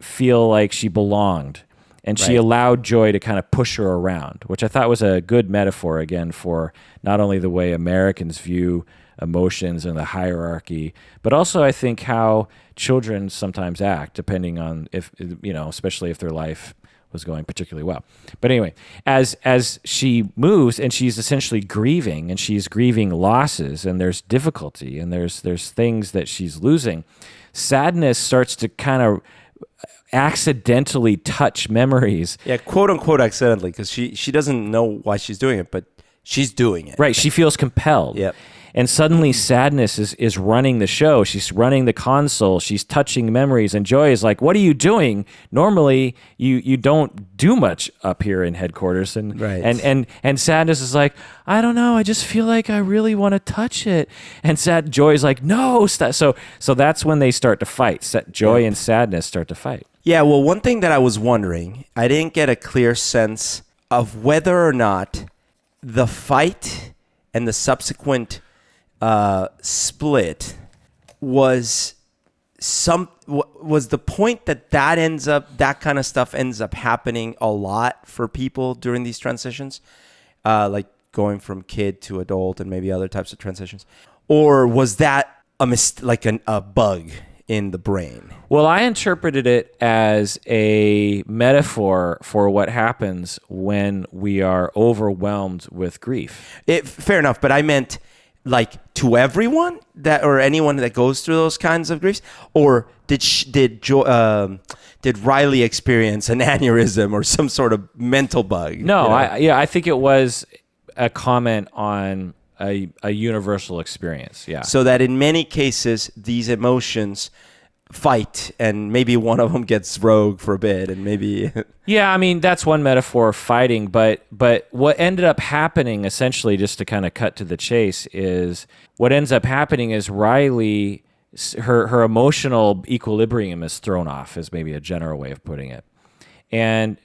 feel like she belonged. And she allowed joy to kind of push her around, which I thought was a good metaphor, again, for not only the way Americans view emotions and the hierarchy, but also I think how children sometimes act, depending on especially if their life was going particularly well. But anyway, as she moves and she's essentially grieving, and she's grieving losses, and there's difficulty, and there's things that she's losing, sadness starts to kind of accidentally touch memories. Yeah, quote unquote accidentally, because she doesn't know why she's doing it, but she's doing it. Right. She feels compelled. Yep. And suddenly sadness is running the show. She's running the console. She's touching memories. And Joy is like, what are you doing? Normally, you don't do much up here in headquarters. And, Right. and sadness is like, I don't know. I just feel like I really want to touch it. And Joy is like, no. So that's when they start to fight. Joy and sadness start to fight. Yeah, well, one thing that I was wondering, I didn't get a clear sense of whether or not the fight and the subsequent split was the point that kind of stuff ends up happening a lot for people during these transitions, like going from kid to adult and maybe other types of transitions, or was that a bug in the brain? Well, I interpreted it as a metaphor for what happens when we are overwhelmed with grief. Fair enough, but I meant like to everyone or anyone that goes through those kinds of griefs, or did Riley experience an aneurysm or some sort of mental bug? No, I think it was a comment on a universal experience. Yeah. So that in many cases these emotions fight, and maybe one of them gets rogue for a bit, and maybe yeah, I mean that's one metaphor of fighting, but what ended up happening, essentially, just to kind of cut to the chase, is what ends up happening is Riley, her emotional equilibrium is thrown off, is maybe a general way of putting it, and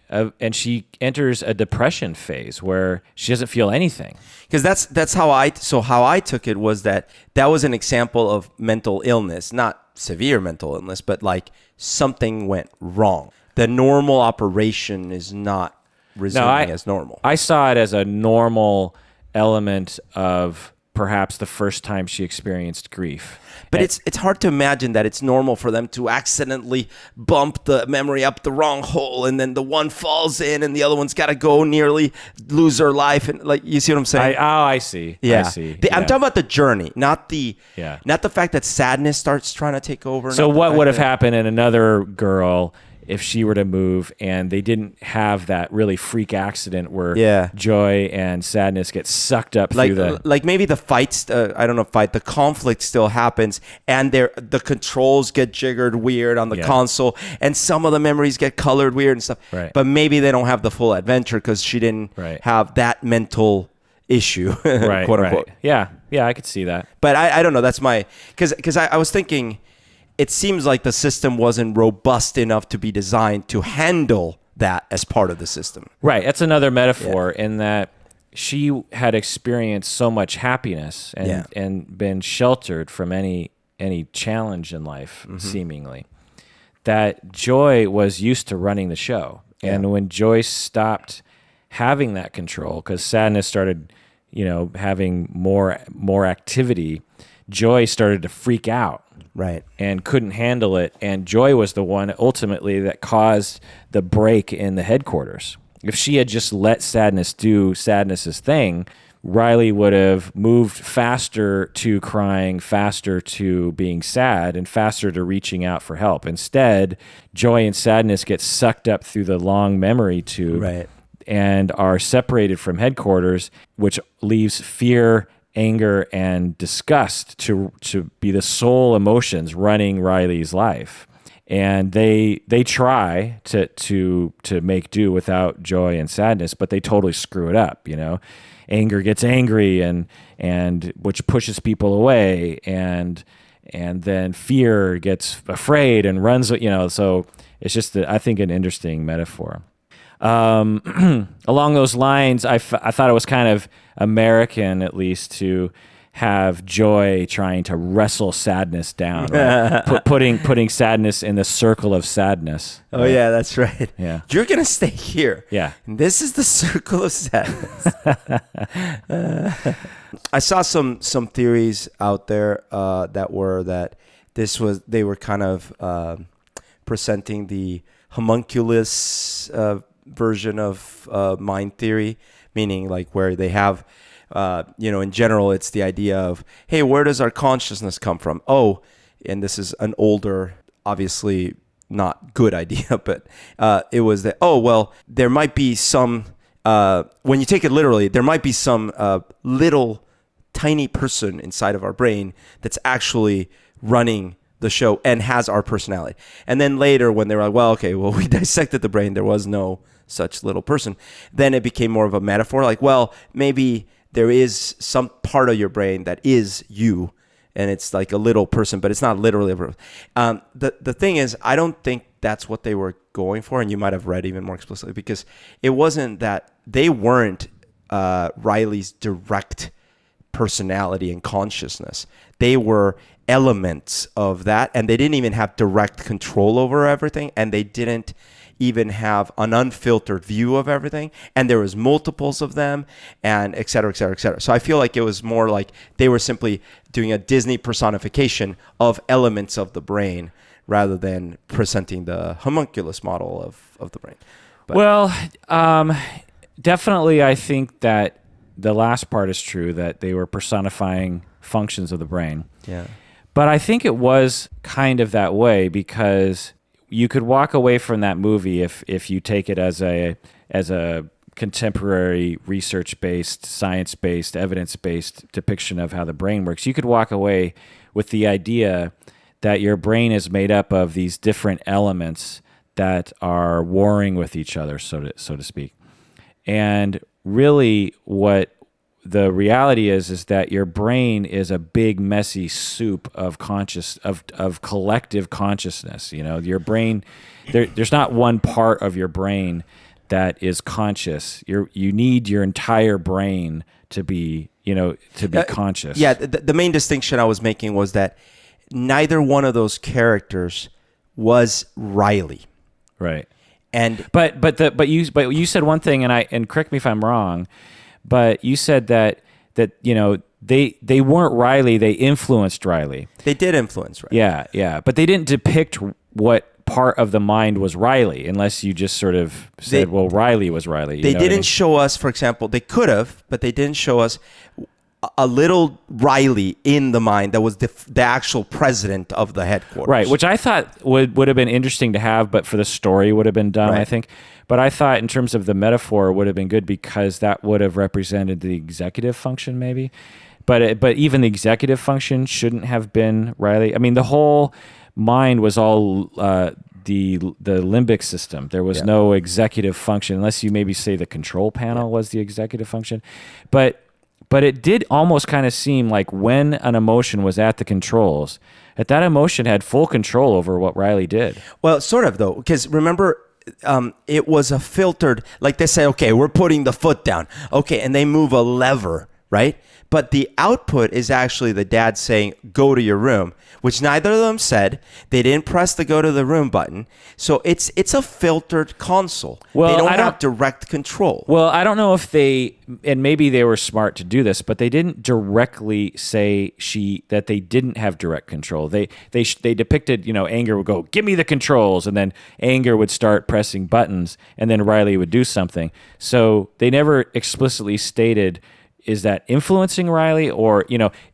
she enters a depression phase where she doesn't feel anything. Because that's how I took it, was that was an example of mental illness, not severe mental illness, but like something went wrong. The normal operation is not resuming as normal. I saw it as a normal element of perhaps the first time she experienced grief. But it's hard to imagine that it's normal for them to accidentally bump the memory up the wrong hole, and then the one falls in and the other one's got to go nearly lose her life. And like, you see what I'm saying? I see. Yeah. I see. I'm talking about the journey, not the fact that sadness starts trying to take over. So what would have happened in another girl if she were to move and they didn't have that really freak accident where Joy and sadness get sucked up through the... Like maybe the fights, the conflict still happens, and the controls get jiggered weird on the console, and some of the memories get colored weird and stuff. Right. But maybe they don't have the full adventure because she didn't have that mental issue, quote unquote. Yeah, I could see that. But I don't know. That's my... Because I was thinking... It seems like the system wasn't robust enough to be designed to handle that as part of the system. Right. That's another metaphor in that she had experienced so much happiness and been sheltered from any challenge in life, seemingly, that Joy was used to running the show. And when Joy stopped having that control, because sadness started, having more activity, Joy started to freak out. Right. And couldn't handle it. And Joy was the one ultimately that caused the break in the headquarters. If she had just let sadness do sadness's thing, Riley would have moved faster to crying, faster to being sad, and faster to reaching out for help. Instead, Joy and sadness get sucked up through the long memory tube and are separated from headquarters, which leaves fear, anger, and disgust to be the sole emotions running Riley's life. And they try to make do without Joy and sadness, but they totally screw it up, Anger gets angry and which pushes people away, and then fear gets afraid and runs, so it's just I think an interesting metaphor. Along those lines, I thought it was kind of American, at least, to have Joy trying to wrestle sadness down, right? putting sadness in the circle of sadness. Oh, right? Yeah, that's right. Yeah. You're going to stay here. Yeah. And this is the circle of sadness. I saw some theories out there that they were kind of presenting the homunculus version of mind theory, meaning like where they have, in general, it's the idea of, hey, where does our consciousness come from? Oh, and this is an older, obviously not good idea, but it was that, oh, well, there might be some when you take it literally, there might be some little tiny person inside of our brain that's actually running the show and has our personality. And then later when they were like, well, okay, well, we dissected the brain, there was no such little person, then it became more of a metaphor, like, well, maybe there is some part of your brain that is you, and it's like a little person, but it's not literally a person. The thing is, I don't think that's what they were going for, and you might have read even more explicitly, because it wasn't that they weren't Riley's direct personality and consciousness. They were elements of that, and they didn't even have direct control over everything, and they didn't even have an unfiltered view of everything, and there was multiples of them, and et cetera, et cetera, et cetera. So I feel like it was more like they were simply doing a Disney personification of elements of the brain rather than presenting the homunculus model of the brain. But, well, definitely I think that the last part is true, that they were personifying functions of the brain. yeah. But I think it was kind of that way because you could walk away from that movie if you take it as a contemporary research-based, science-based, evidence-based depiction of how the brain works. You could walk away with the idea that your brain is made up of these different elements that are warring with each other, so to speak. And really what the reality is that your brain is a big messy soup of collective consciousness. You know, your brain, there's not one part of your brain that is conscious. You need your entire brain to be conscious. Yeah, the main distinction I was making was that neither one of those characters was Riley. Right. And but you said one thing, and correct me if I'm wrong, but you said that they weren't Riley, they influenced Riley. They did influence Riley. Yeah. But they didn't depict what part of the mind was Riley, unless you just sort of said, well, Riley was Riley. They didn't show us, for example, they could have, but they didn't show us a little Riley in the mind that was the actual president of the headquarters. Right, which I thought would have been interesting to have, but for the story would have been dumb, Right. I think. But I thought in terms of the metaphor, it would have been good because that would have represented the executive function maybe. But even the executive function shouldn't have been Riley. I mean, the whole mind was all the limbic system. There was no executive function, unless you maybe say the control panel was the executive function. But it did almost kind of seem like when an emotion was at the controls, that emotion had full control over what Riley did. Well, sort of, though, because remember, it was a filtered, like they say, okay, we're putting the foot down. Okay, and they move a lever, right? But the output is actually the dad saying, go to your room, which neither of them said. They didn't press the go to the room button. So it's a filtered console. Well, they don't have direct control. Well, I don't know if and maybe they were smart to do this, but they didn't directly say that they didn't have direct control. They depicted, Anger would go, give me the controls, and then Anger would start pressing buttons, and then Riley would do something. So they never explicitly stated, is that influencing Riley, or,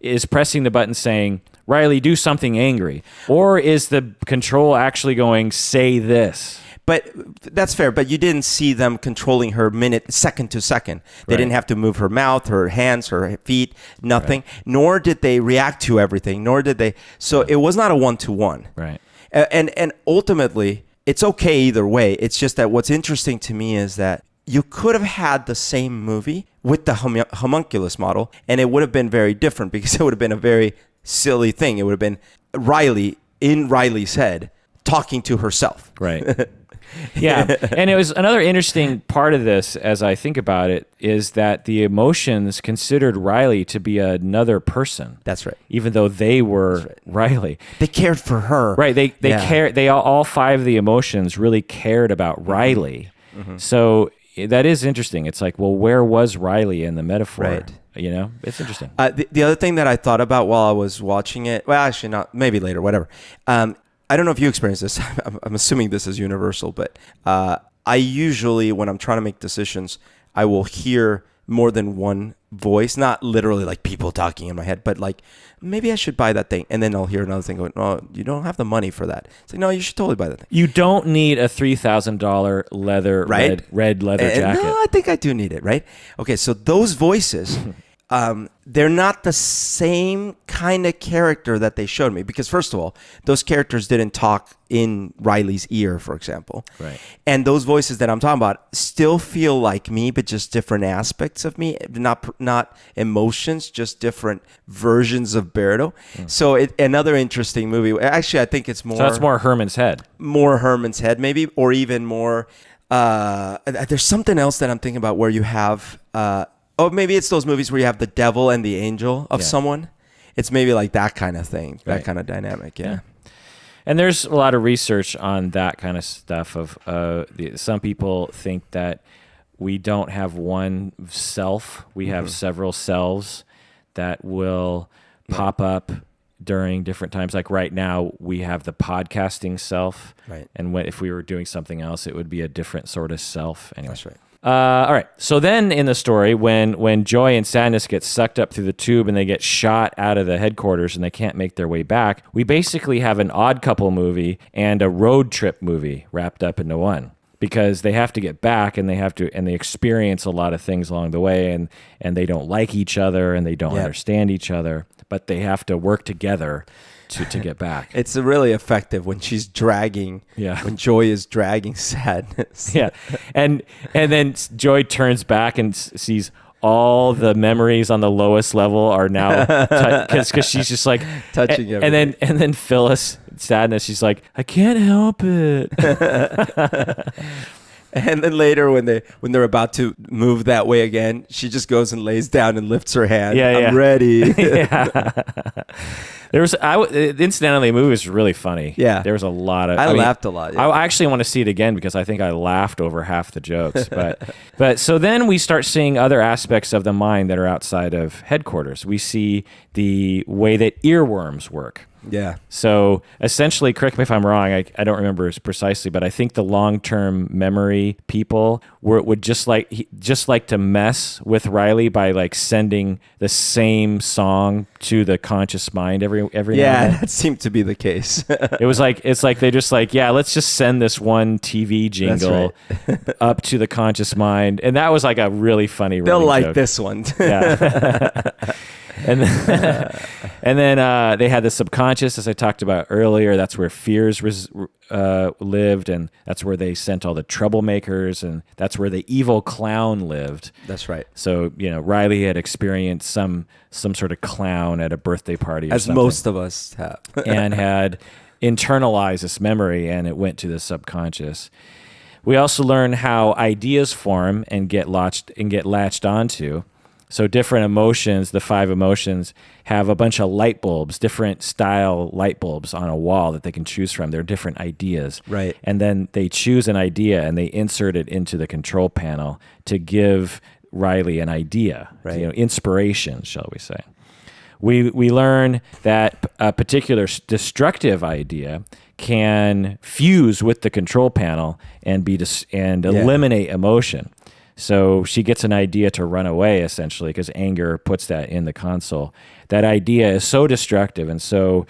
is pressing the button saying, Riley, do something angry? Or is the control actually going, say this? But that's fair. But you didn't see them controlling her second to second. They didn't have to move her mouth, her hands, her feet, nothing. Right. Nor did they react to everything. Nor did they. So it was not a one-to-one. Right. And ultimately, it's okay either way. It's just that what's interesting to me is that you could have had the same movie with the homunculus model, and it would have been very different because it would have been a very silly thing. It would have been Riley in Riley's head talking to herself. Right. Yeah. And it was another interesting part of this, as I think about it, is that the emotions considered Riley to be another person. That's right. Even though they were Riley. They cared for her. Right. They cared. They all five of the emotions really cared about Riley. Mm-hmm. So that is interesting. It's like, well, where was Riley in the metaphor? Right. It's interesting. The other thing that I thought about while I was watching it, well, actually not, maybe later, whatever. I don't know if you experienced this. I'm assuming this is universal, but I usually, when I'm trying to make decisions, I will hear more than one voice, not literally like people talking in my head, but like maybe I should buy that thing, and then I'll hear another thing going, "Oh, you don't have the money for that." It's like, no, you should totally buy that thing. You don't need a $3,000 leather Right? red leather jacket. No, I think I do need it, right? Okay, so those voices, they're not the same kind of character that they showed me, because first of all, those characters didn't talk in Riley's ear, for example. Right. And those voices that I'm talking about still feel like me, but just different aspects of me, not emotions, just different versions of Berto. So another interesting movie. Actually, I think it's more. So that's more Herman's Head. More Herman's Head, maybe, or even more. There's something else that I'm thinking about where you have. Maybe it's those movies where you have the devil and the angel of someone. It's maybe like that kind of thing, that kind of dynamic. Yeah. And there's a lot of research on that kind of stuff. Some people think that we don't have one self; we have several selves that will pop up during different times. Like right now, we have the podcasting self, right? And if we were doing something else, it would be a different sort of self. Anyway. That's right. All right. So then in the story, when Joy and Sadness get sucked up through the tube and they get shot out of the headquarters and they can't make their way back, we basically have an Odd Couple movie and a road trip movie wrapped up into one, because they have to get back and they experience a lot of things along the way, and they don't like each other and they don't understand each other, but they have to work together to get back. It's really effective when she's dragging. Yeah. When Joy is dragging Sadness. Yeah, and then Joy turns back and sees all the memories on the lowest level are now because she's just like touching everything. And then Phyllis, Sadness, she's like, I can't help it. And then later, when they're about to move that way again, she just goes and lays down and lifts her hand. I'm ready. Incidentally, the movie was really funny. Yeah, there was a lot of. I laughed a lot. Yeah. I actually want to see it again because I think I laughed over half the jokes. But so then we start seeing other aspects of the mind that are outside of headquarters. We see the way that earworms work. Yeah. So essentially, correct me if I'm wrong, I don't remember as precisely, but I think the long-term memory people would just like to mess with Riley by like sending the same song to the conscious mind every now and then. That seemed to be the case. It's like they just like, let's just send this one TV jingle up to the conscious mind, and that was like a really funny. They'll like joke. this one. Yeah. And then they had the subconscious, as I talked about earlier. That's where fears lived, and that's where they sent all the troublemakers, and that's where the evil clown lived. That's right. So Riley had experienced some sort of clown at a birthday party, as most of us have, and had internalized this memory, and it went to the subconscious. We also learn how ideas form and get latched onto. So different emotions, the 5 emotions, have a bunch of light bulbs, different style light bulbs on a wall that they can choose from. They're different ideas. Right. And then they choose an idea and they insert it into the control panel to give Riley an idea, right. Inspiration, shall we say. We learn that a particular destructive idea can fuse with the control panel and eliminate emotion. So she gets an idea to run away, essentially, because anger puts that in the console. That idea is so destructive and so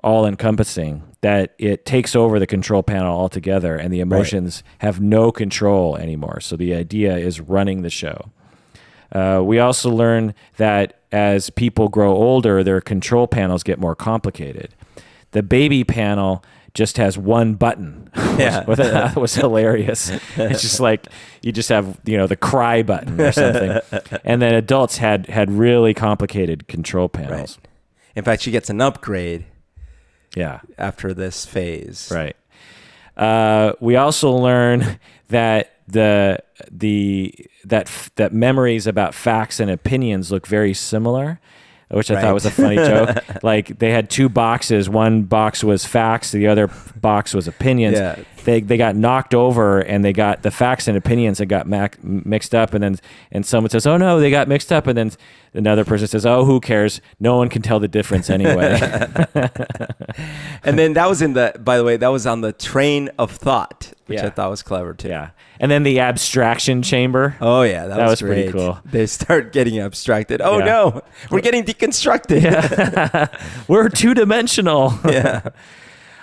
all-encompassing that it takes over the control panel altogether, and the emotions have no control anymore. So the idea is running the show. We also learn that as people grow older, their control panels get more complicated. The baby panel just has one button. Yeah. That was hilarious. It's just like you just have, the cry button or something. And then adults had really complicated control panels. Right. In fact, she gets an upgrade. Yeah. After this phase. Right. We also learn that that memories about facts and opinions look very similar, which I thought was a funny joke. Like they had 2 boxes. One box was facts, the other box was opinions. Yeah. they got knocked over, and they got the facts and opinions that got mixed up, and someone says, "Oh no, they got mixed up," and then another person says, "Oh, who cares? No one can tell the difference anyway." And then that was by the way, that was on the train of thought, which I thought was clever too. Yeah. And then the abstraction chamber. Oh yeah, that was pretty great. cool. They start getting abstracted. Oh no, we're getting deconstructed. Yeah. We're two-dimensional. Yeah.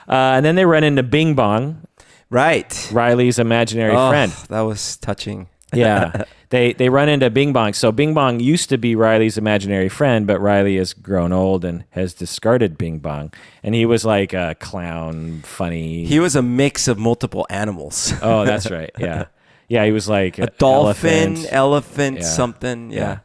And then they run into Bing Bong, Right. Riley's imaginary friend. That was touching. Yeah. They run into Bing Bong. So Bing Bong used to be Riley's imaginary friend, but Riley has grown old and has discarded Bing Bong. And he was like a clown, funny. He was a mix of multiple animals. Oh, that's right. Yeah. Yeah, he was like a dolphin, elephant, yeah. something. Yeah.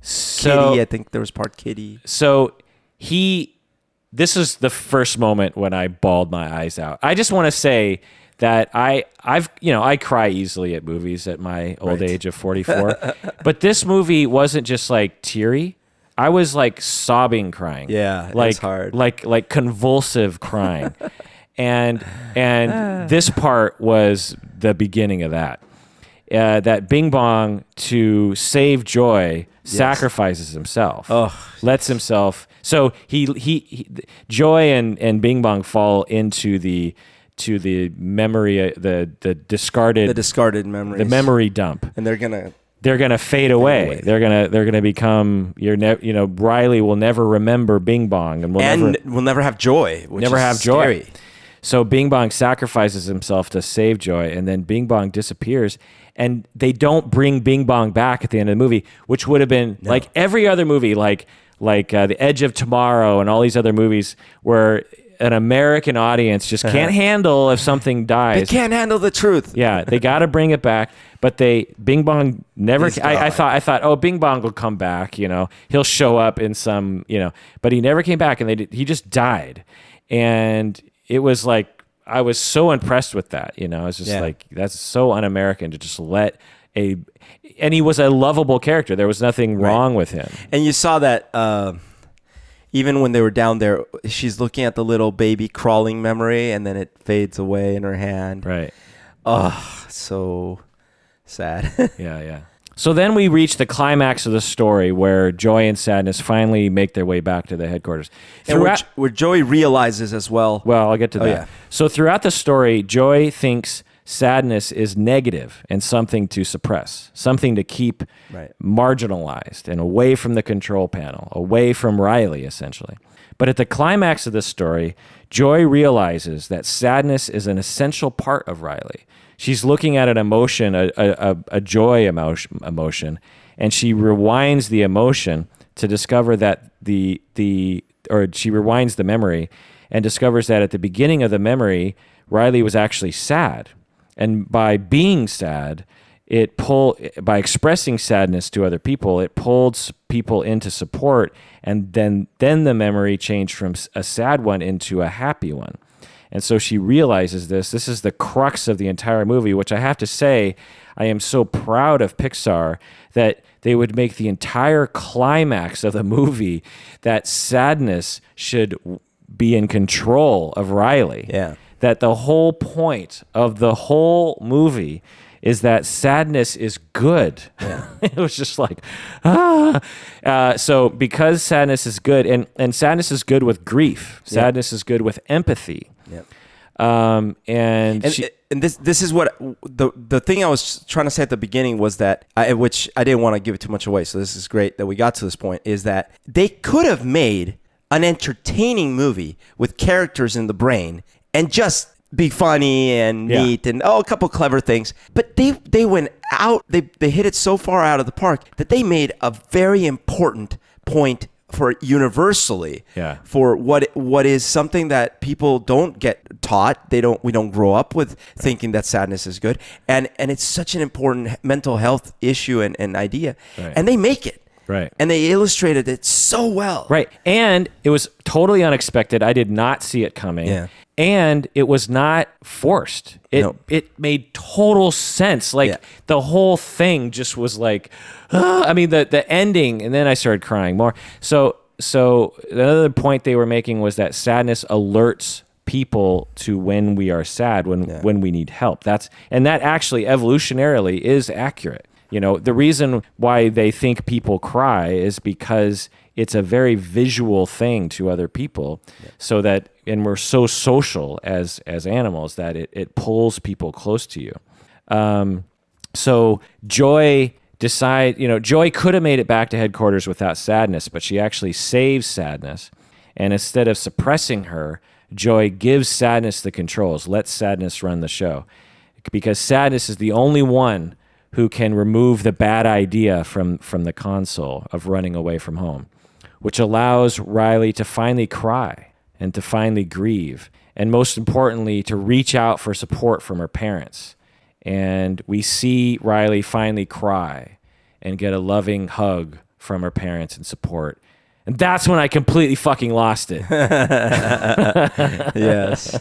So, kitty, I think there was part kitty. So this is the first moment when I bawled my eyes out. I just want to say that I cry easily at movies at my old age of 44. But this movie wasn't just like teary. I was like sobbing crying. Yeah, like, it's hard. Like convulsive crying. and this part was the beginning of that. That Bing Bong, to save Joy, sacrifices himself. Lets himself. So he Joy and Bing Bong fall into the memory, the discarded memories, the memory dump, and they're gonna fade away. They're gonna become Riley will never remember Bing Bong, and will never have joy. Never have joy. So Bing Bong sacrifices himself to save Joy, and then Bing Bong disappears. And they don't bring Bing Bong back at the end of the movie, which would have been like every other movie, like The Edge of Tomorrow and all these other movies where an American audience just can't handle if something dies. They can't handle the truth. Yeah, they got to bring it back. But Bing Bong never. I thought, oh, Bing Bong will come back. He'll show up in some. But he never came back, and he just died. And it was like, I was so impressed with that. I was just like, that's so un-American to just and he was a lovable character. There was nothing wrong with him. And you saw that even when they were down there, she's looking at the little baby crawling memory, and then it fades away in her hand. Right. Oh, so sad. Yeah. So then we reach the climax of the story where Joy and Sadness finally make their way back to the headquarters. And where Joy realizes as well. Well, I'll get to that. Yeah. So throughout the story, Joy thinks Sadness is negative and something to suppress, something to keep marginalized and away from the control panel, away from Riley, essentially. But at the climax of this story, Joy realizes that sadness is an essential part of Riley. She's looking at an emotion, a joy emotion, and she rewinds the emotion to discover that she rewinds the memory and discovers that at the beginning of the memory, Riley was actually sad. And by being sad, by expressing sadness to other people, it pulled people into support, and then the memory changed from a sad one into a happy one. And so she realizes this. This is the crux of the entire movie, which I have to say, I am so proud of Pixar that they would make the entire climax of the movie that sadness should be in control of Riley. Yeah. That the whole point of the whole movie is that sadness is good. Yeah. It was just like, so because sadness is good, and sadness is good with grief. Sadness is good with empathy. Yep. And this is what the thing I was trying to say at the beginning was that which I didn't want to give it too much away. So this is great that we got to this point, is that they could have made an entertaining movie with characters in the brain and just be funny and neat and a couple clever things. But they went out, they hit it so far out of the park that they made a very important point for universally for what is something that people don't get taught. We don't grow up with thinking that sadness is good. And it's such an important mental health issue and idea. Right. And they make it. Right. And they illustrated it so well. Right. And it was totally unexpected. I did not see it coming. Yeah. And it was not forced. It made total sense. Like the whole thing just was like, I mean, the ending, and then I started crying more. So another point they were making was that sadness alerts people to when we are sad, when we need help. That actually evolutionarily is accurate. You know, the reason why they think people cry is because it's a very visual thing to other people, so that, and we're so social as animals that it pulls people close to you. So Joy Joy could have made it back to headquarters without Sadness, but she actually saves Sadness. And instead of suppressing her, Joy gives Sadness the controls, lets Sadness run the show. Because Sadness is the only one who can remove the bad idea from the console of running away from home, which allows Riley to finally cry and to finally grieve, and most importantly, to reach out for support from her parents. And we see Riley finally cry and get a loving hug from her parents and support. And that's when I completely fucking lost it. Yes.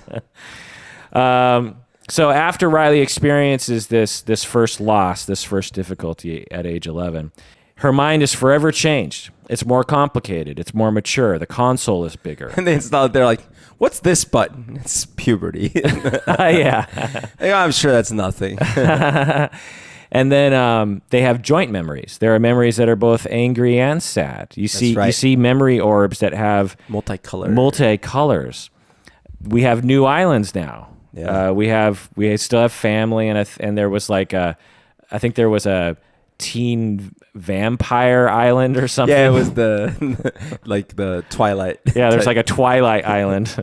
So after Riley experiences this first loss, this first difficulty at age 11, her mind is forever changed. It's more complicated. It's more mature. The console is bigger. And then they're like, what's this button? It's puberty. Yeah. I'm sure that's nothing. And then they have joint memories. There are memories that are both angry and sad. You see memory orbs that have multicolors. We have new islands now. Yeah. We still have family, and there was I think there was a teen vampire island or something. Yeah, it was the Twilight. Yeah, there's like a Twilight island.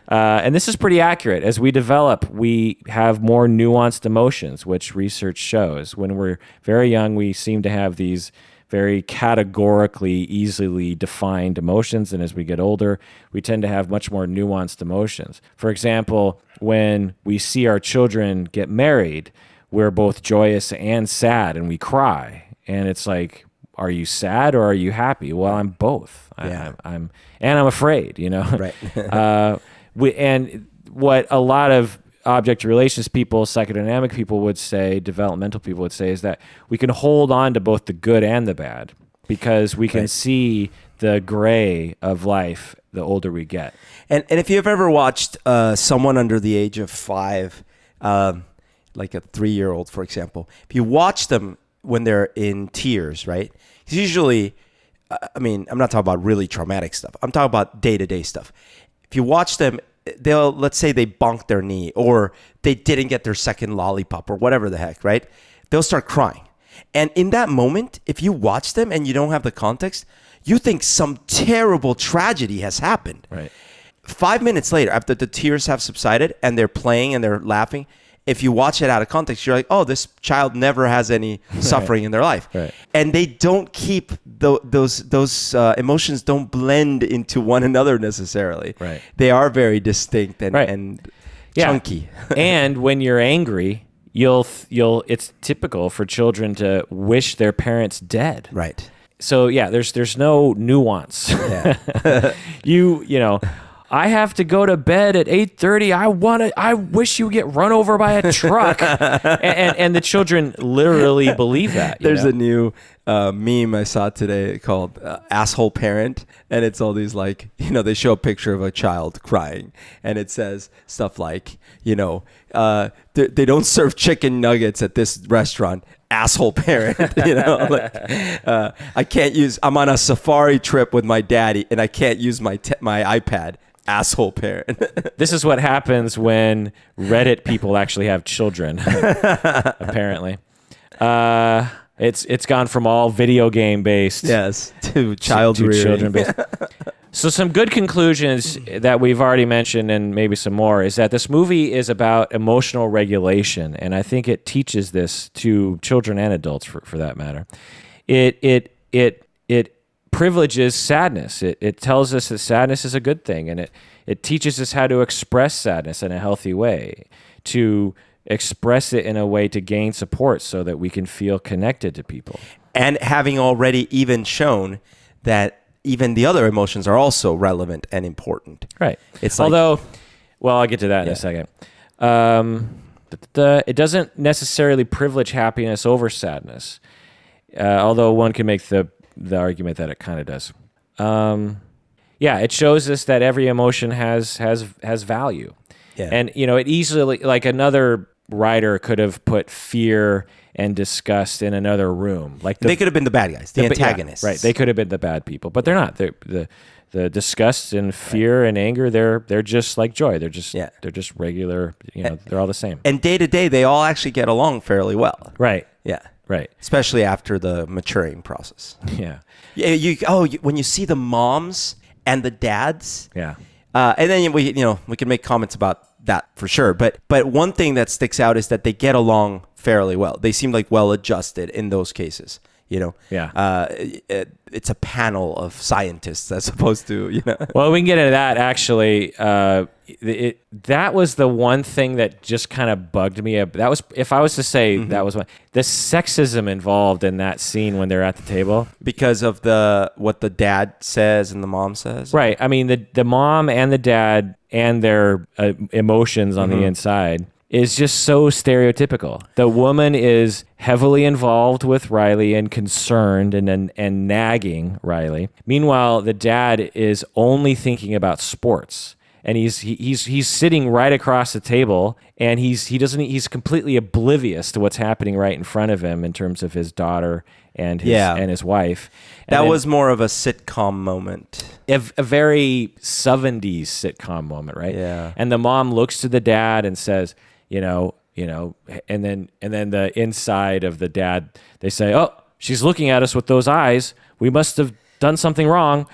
And this is pretty accurate. As we develop, we have more nuanced emotions, which research shows. When we're very young, we seem to have these very categorically, easily defined emotions. And as we get older, we tend to have much more nuanced emotions. For example, when we see our children get married, we're both joyous and sad, and we cry. And it's like, are you sad or are you happy? Well, I'm both. Yeah. I'm afraid, Right. And what a lot of object relations people, psychodynamic people would say, developmental people would say, is that we can hold on to both the good and the bad because we can see the gray of life the older we get. And if you've ever watched someone under the age of 5, like a 3-year-old, for example, if you watch them when they're in tears, right? It's usually, I'm not talking about really traumatic stuff. I'm talking about day-to-day stuff. If you watch them, let's say they bonked their knee or they didn't get their second lollipop or whatever the heck, right? They'll start crying. And in that moment, if you watch them and you don't have the context, you think some terrible tragedy has happened. Right. 5 minutes later, after the tears have subsided and they're playing and they're laughing, if you watch it out of context, you're like, oh, this child never has any suffering in their life. Right. And they don't keep those emotions don't blend into one another necessarily. Right. They are very distinct and chunky. And when you're angry, it's typical for children to wish their parents dead. Right. So yeah, there's no nuance. Yeah. I have to go to bed at 8:30. I wish you would get run over by a truck. and the children literally believe that. There's a new meme I saw today called asshole parent. And it's all these they show a picture of a child crying. And it says stuff like, they don't serve chicken nuggets at this restaurant. Asshole parent, I can't I'm on a safari trip with my daddy and I can't use my iPad. Asshole parent. This is what happens when Reddit people actually have children. Apparently, it's gone from all video game based, to child to rearing. children based. So some good conclusions that we've already mentioned, and maybe some more, is that this movie is about emotional regulation, and I think it teaches this to children and adults, for that matter. It privileges sadness. It tells us that sadness is a good thing, and it teaches us how to express sadness in a healthy way, to express it in a way to gain support so that we can feel connected to people. And having already even shown that even the other emotions are also relevant and important. Right. It's I'll get to that in a second. It doesn't necessarily privilege happiness over sadness, although one can make the argument that it kind of does. Yeah, it shows us that every emotion has value. Yeah. And it easily, like, another writer could have put fear and disgust in another room. Like they could have been the bad guys, the antagonists. Yeah, right. They could have been the bad people, but they're not. The disgust and fear and anger, they're just like joy. They're just regular, they're all the same. And day to day, they all actually get along fairly well. Right. Yeah. Right. Especially after the maturing process. Yeah. When you see the moms and the dads. Yeah. And then we can make comments about that for sure. But one thing that sticks out is that they get along fairly well. They seem like well adjusted in those cases. Yeah. It's a panel of scientists as opposed to Well, we can get into that actually. That was the one thing that just kind of bugged me. That was, if I was to say, that was the sexism involved in that scene when they're at the table because of what the dad says and the mom says. Right. I mean, the mom and the dad and their emotions on the inside is just so stereotypical. The woman is heavily involved with Riley and concerned and nagging Riley. Meanwhile, the dad is only thinking about sports. And he's sitting right across the table, and he's completely oblivious to what's happening right in front of him in terms of his daughter and his wife. And that was more of a sitcom moment. A very 70s sitcom moment, right? Yeah. And the mom looks to the dad and says, and then the inside of the dad, they say, "Oh, she's looking at us with those eyes. We must have done something wrong.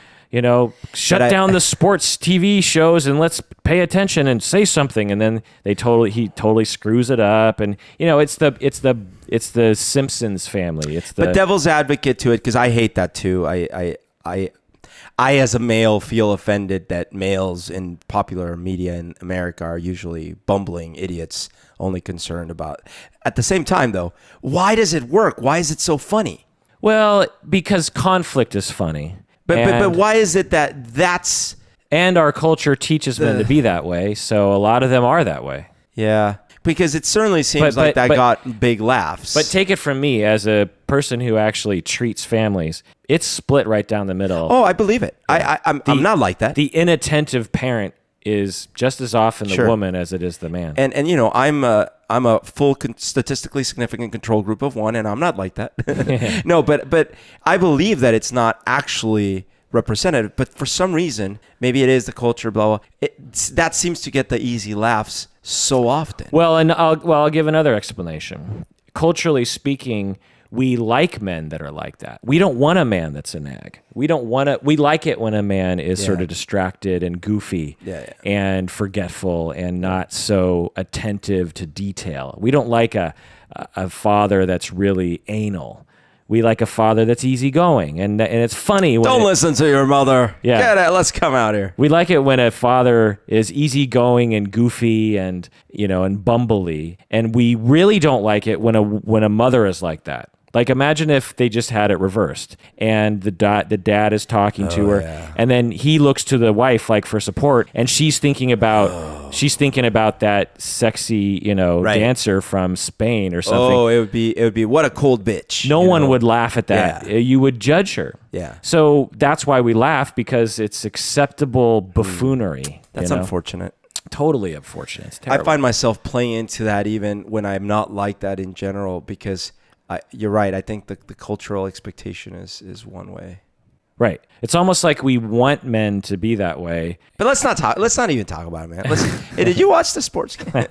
Shut down the sports TV shows and let's pay attention and say something." And then he totally screws it up. And it's the Simpsons family. But devil's advocate to it, because I hate that too. I as a male feel offended that males in popular media in America are usually bumbling idiots, only concerned about. At the same time, though, why does it work? Why is it so funny? Well, because conflict is funny. But why is it that's... And our culture teaches men to be that way, so a lot of them are that way. Yeah, because it certainly seems like that got big laughs. But take it from me, as a person who actually treats families, it's split right down the middle. Oh, I believe it. I'm not like that. The inattentive parent is just as often the woman as it is the man. And I'm a full statistically significant control group of one, and I'm not like that. No, but I believe that it's not actually representative. But for some reason, maybe it is the culture, blah blah. That seems to get the easy laughs so often. Well, and I'll give another explanation. Culturally speaking, we like men that are like that. We don't want a man that's a nag. We like it when a man is sort of distracted and goofy and forgetful and not so attentive to detail. We don't like a father that's really anal. We like a father that's easygoing, and it's funny. Don't listen to your mother. Yeah. Get it. Let's come out here. We like it when a father is easygoing and goofy and and bumbly, and we really don't like it when a mother is like that. Like, imagine if they just had it reversed, and the dad is talking to her, and then he looks to the wife like for support, and she's thinking about that sexy dancer from Spain or something. Oh, it would be what a cold bitch. No one would laugh at that. Yeah. You would judge her. Yeah. So that's why we laugh, because it's acceptable buffoonery. That's unfortunate. Totally unfortunate. It's terrible. I find myself playing into that even when I'm not like that in general, because you're right. I think the cultural expectation is one way. Right. It's almost like we want men to be that way. But let's not even talk about it, man. Hey, did you watch the sports game?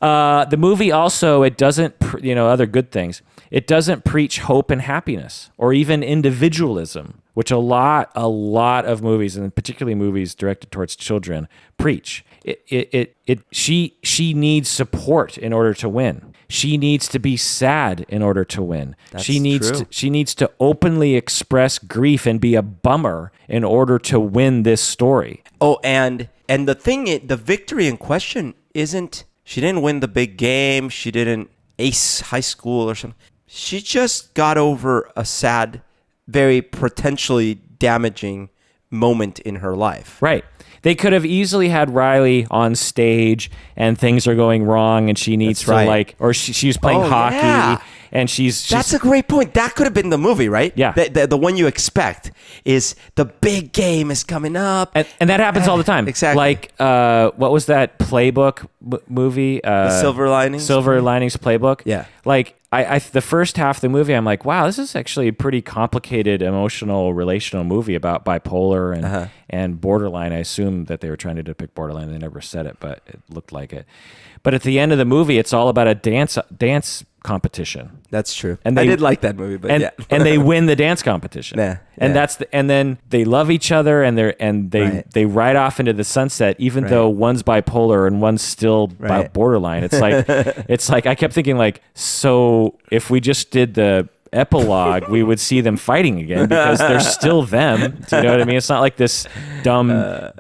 The movie also, it doesn't, other good things. It doesn't preach hope and happiness or even individualism, which a lot of movies, and particularly movies directed towards children, preach. She needs support in order to win. She needs to be sad in order to win. She needs to openly express grief and be a bummer in order to win this story. Oh, and the victory in question isn't, she didn't win the big game. She didn't ace high school or something. She just got over a sad, very potentially damaging moment in her life. Right. They could have easily had Riley on stage and things are going wrong and she needs or she's playing hockey and she's That's a great point. That could have been the movie, right? Yeah. The one you expect is the big game is coming up. and that happens all the time. Exactly. Like, what was that Playbook movie? The Silver Linings. Silver Linings Playbook. Yeah. Like, I the first half of the movie, I'm like, wow, this is actually a pretty complicated, emotional, relational movie about bipolar and borderline. I assume that they were trying to depict borderline. They never said it, but it looked like it. But at the end of the movie, it's all about a dance competition. That's true. And I they- did like that movie, but yeah. and they win the dance competition. Yeah, And yeah. and then they love each other and Right. they ride off into the sunset, even Right. though one's bipolar and one's still Right. borderline. It's like I kept thinking, like, so if we just did the epilogue, we would see them fighting again because they're still them. Do you know what I mean? It's not like this dumb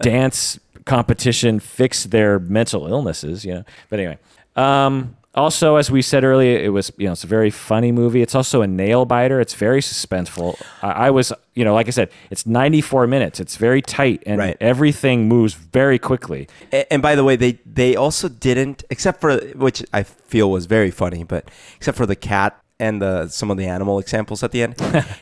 dance competition fixed their mental illnesses, you know. But anyway, also, as we said earlier, it was, it's a very funny movie. It's also a nail biter. It's very suspenseful. I was, like I said, it's 94 minutes. It's very tight, and Right. everything moves very quickly. And by the way, they also didn't, except for, which I feel was very funny, but except for the cat and some of the animal examples at the end,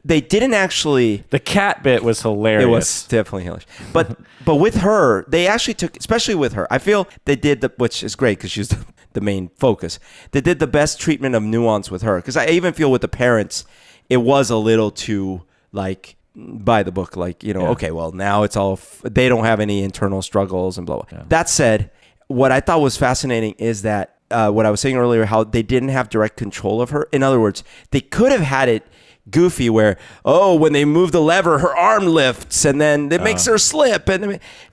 they didn't actually. The cat bit was hilarious. It was definitely hilarious. But with her, they actually took, especially with her, I feel they did which is great because she's the main focus. They did the best treatment of nuance with her, because I even feel with the parents, it was a little too like by the book, like, okay, well, now it's all they don't have any internal struggles and blah blah. Yeah. That said, what I thought was fascinating is that what I was saying earlier, how they didn't have direct control of her. In other words, they could have had it goofy where, when they move the lever, her arm lifts and then it makes her slip. But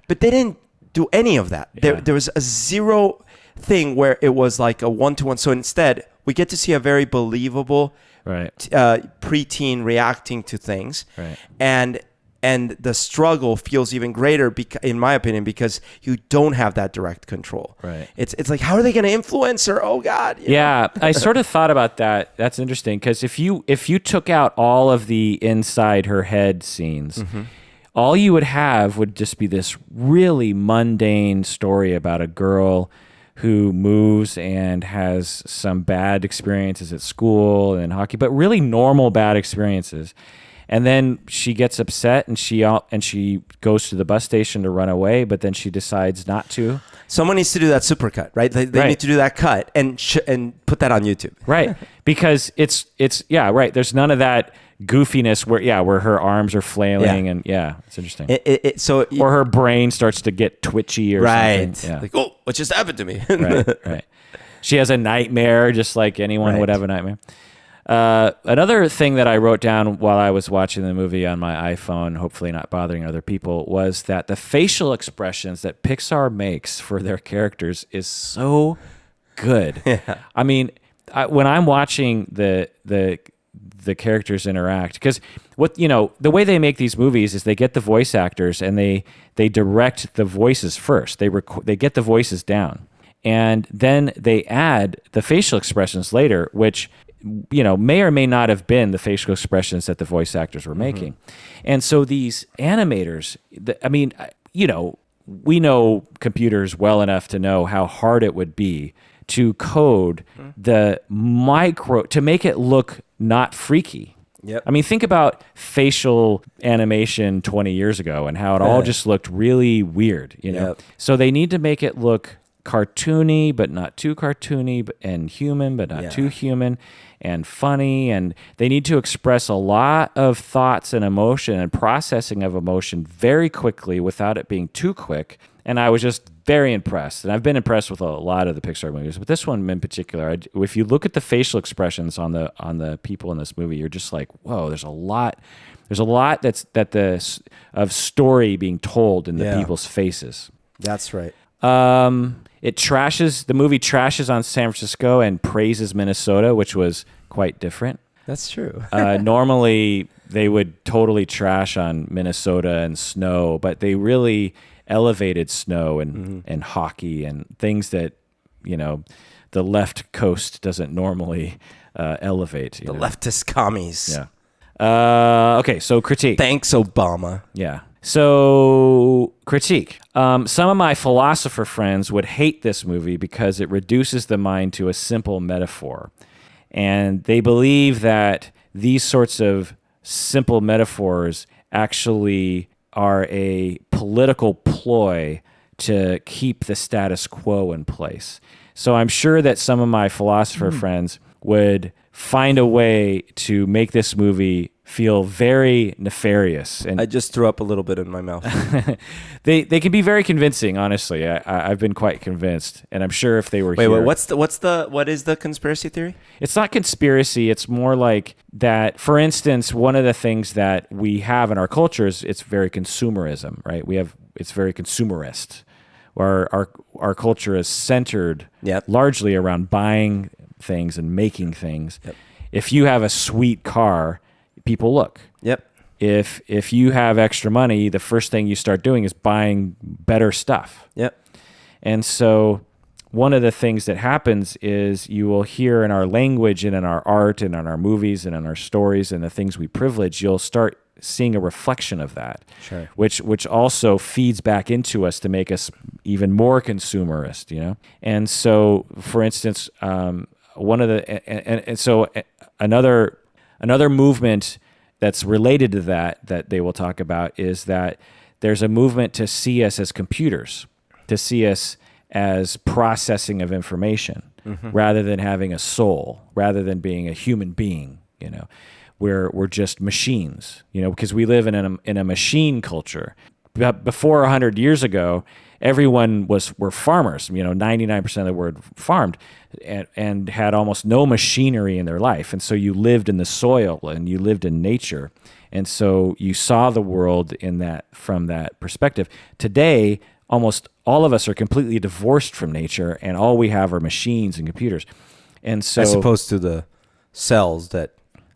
they didn't do any of that. Yeah. There was a zero thing where it was like a one-to-one. So instead, we get to see a very believable right. preteen reacting to things. Right. And the struggle feels even greater, in my opinion, because you don't have that direct control. Right. It's like, how are they going to influence her? Oh God. Yeah, I sort of thought about that. That's interesting, because if you took out all of the inside her head scenes, all you would have would just be this really mundane story about a girl who moves and has some bad experiences at school and in hockey, but really normal bad experiences. And then she gets upset and she goes to the bus station to run away, but then she decides not to. Someone needs to do that supercut, right? They Right. need to do that cut and put that on YouTube. Right. Because it's right. There's none of that goofiness where her arms are flailing and it's interesting. Or her brain starts to get twitchy or something. Yeah. Like, oh, what just happened to me? Right. She has a nightmare just like anyone would have a nightmare. Another thing that I wrote down while I was watching the movie on my iPhone, hopefully not bothering other people, was that the facial expressions that Pixar makes for their characters is so good. Yeah. I mean, when I'm watching the characters interact, because the way they make these movies is they get the voice actors and they direct the voices first. They get the voices down, and then they add the facial expressions later, which may or may not have been the facial expressions that the voice actors were making. And so these animators, we know computers well enough to know how hard it would be to code the to make it look not freaky. Yep. I mean, think about facial animation 20 years ago and how it all just looked really weird, Yep. So they need to make it look cartoony, but not too cartoony, and human, but not too human, and funny. And they need to express a lot of thoughts and emotion and processing of emotion very quickly without it being too quick. And I was just very impressed. And I've been impressed with a lot of the Pixar movies, but this one in particular, if you look at the facial expressions on the people in this movie, you're just like, whoa, there's a lot of story being told in the people's faces. That's right. The movie trashes on San Francisco and praises Minnesota, which was quite different. That's true. Normally, they would totally trash on Minnesota and snow, but they really elevated snow and hockey and things that, the left coast doesn't normally elevate. The leftist commies. Yeah. Okay, so critique. Thanks, Obama. Yeah. So, critique. Some of my philosopher friends would hate this movie because it reduces the mind to a simple metaphor. And they believe that these sorts of simple metaphors actually are a political ploy to keep the status quo in place. So I'm sure that some of my philosopher friends would find a way to make this movie feel very nefarious. And I just threw up a little bit in my mouth. they can be very convincing, honestly. I've been quite convinced, and I'm sure if they were Wait, here, what is the conspiracy theory? it's not conspiracy. It's more like that. For instance, one of the things that we have in our culture is it's very consumerism, right? It's very consumerist. Our culture is centered Yep. largely around buying things and making things. Yep. If you have a sweet car, people look. Yep. If you have extra money, the first thing you start doing is buying better stuff. Yep. And so one of the things that happens is you will hear in our language and in our art and in our movies and in our stories and the things we privilege, you'll start seeing a reflection of that, Sure. which also feeds back into us to make us even more consumerist, you know? And so, for instance, one of the, and so another movement that's related to that they will talk about is that there's a movement to see us as computers, to see us as processing of information, rather than having a soul, rather than being a human being, you know. We're just machines, you know, because we live in a machine culture. Before 100 years ago, everyone were farmers. You know, 99% of the word farmed, and had almost no machinery in their life. And so you lived in the soil and you lived in nature, and so you saw the world from that perspective. Today, almost all of us are completely divorced from nature, and all we have are machines and computers. And so, as opposed to the cells that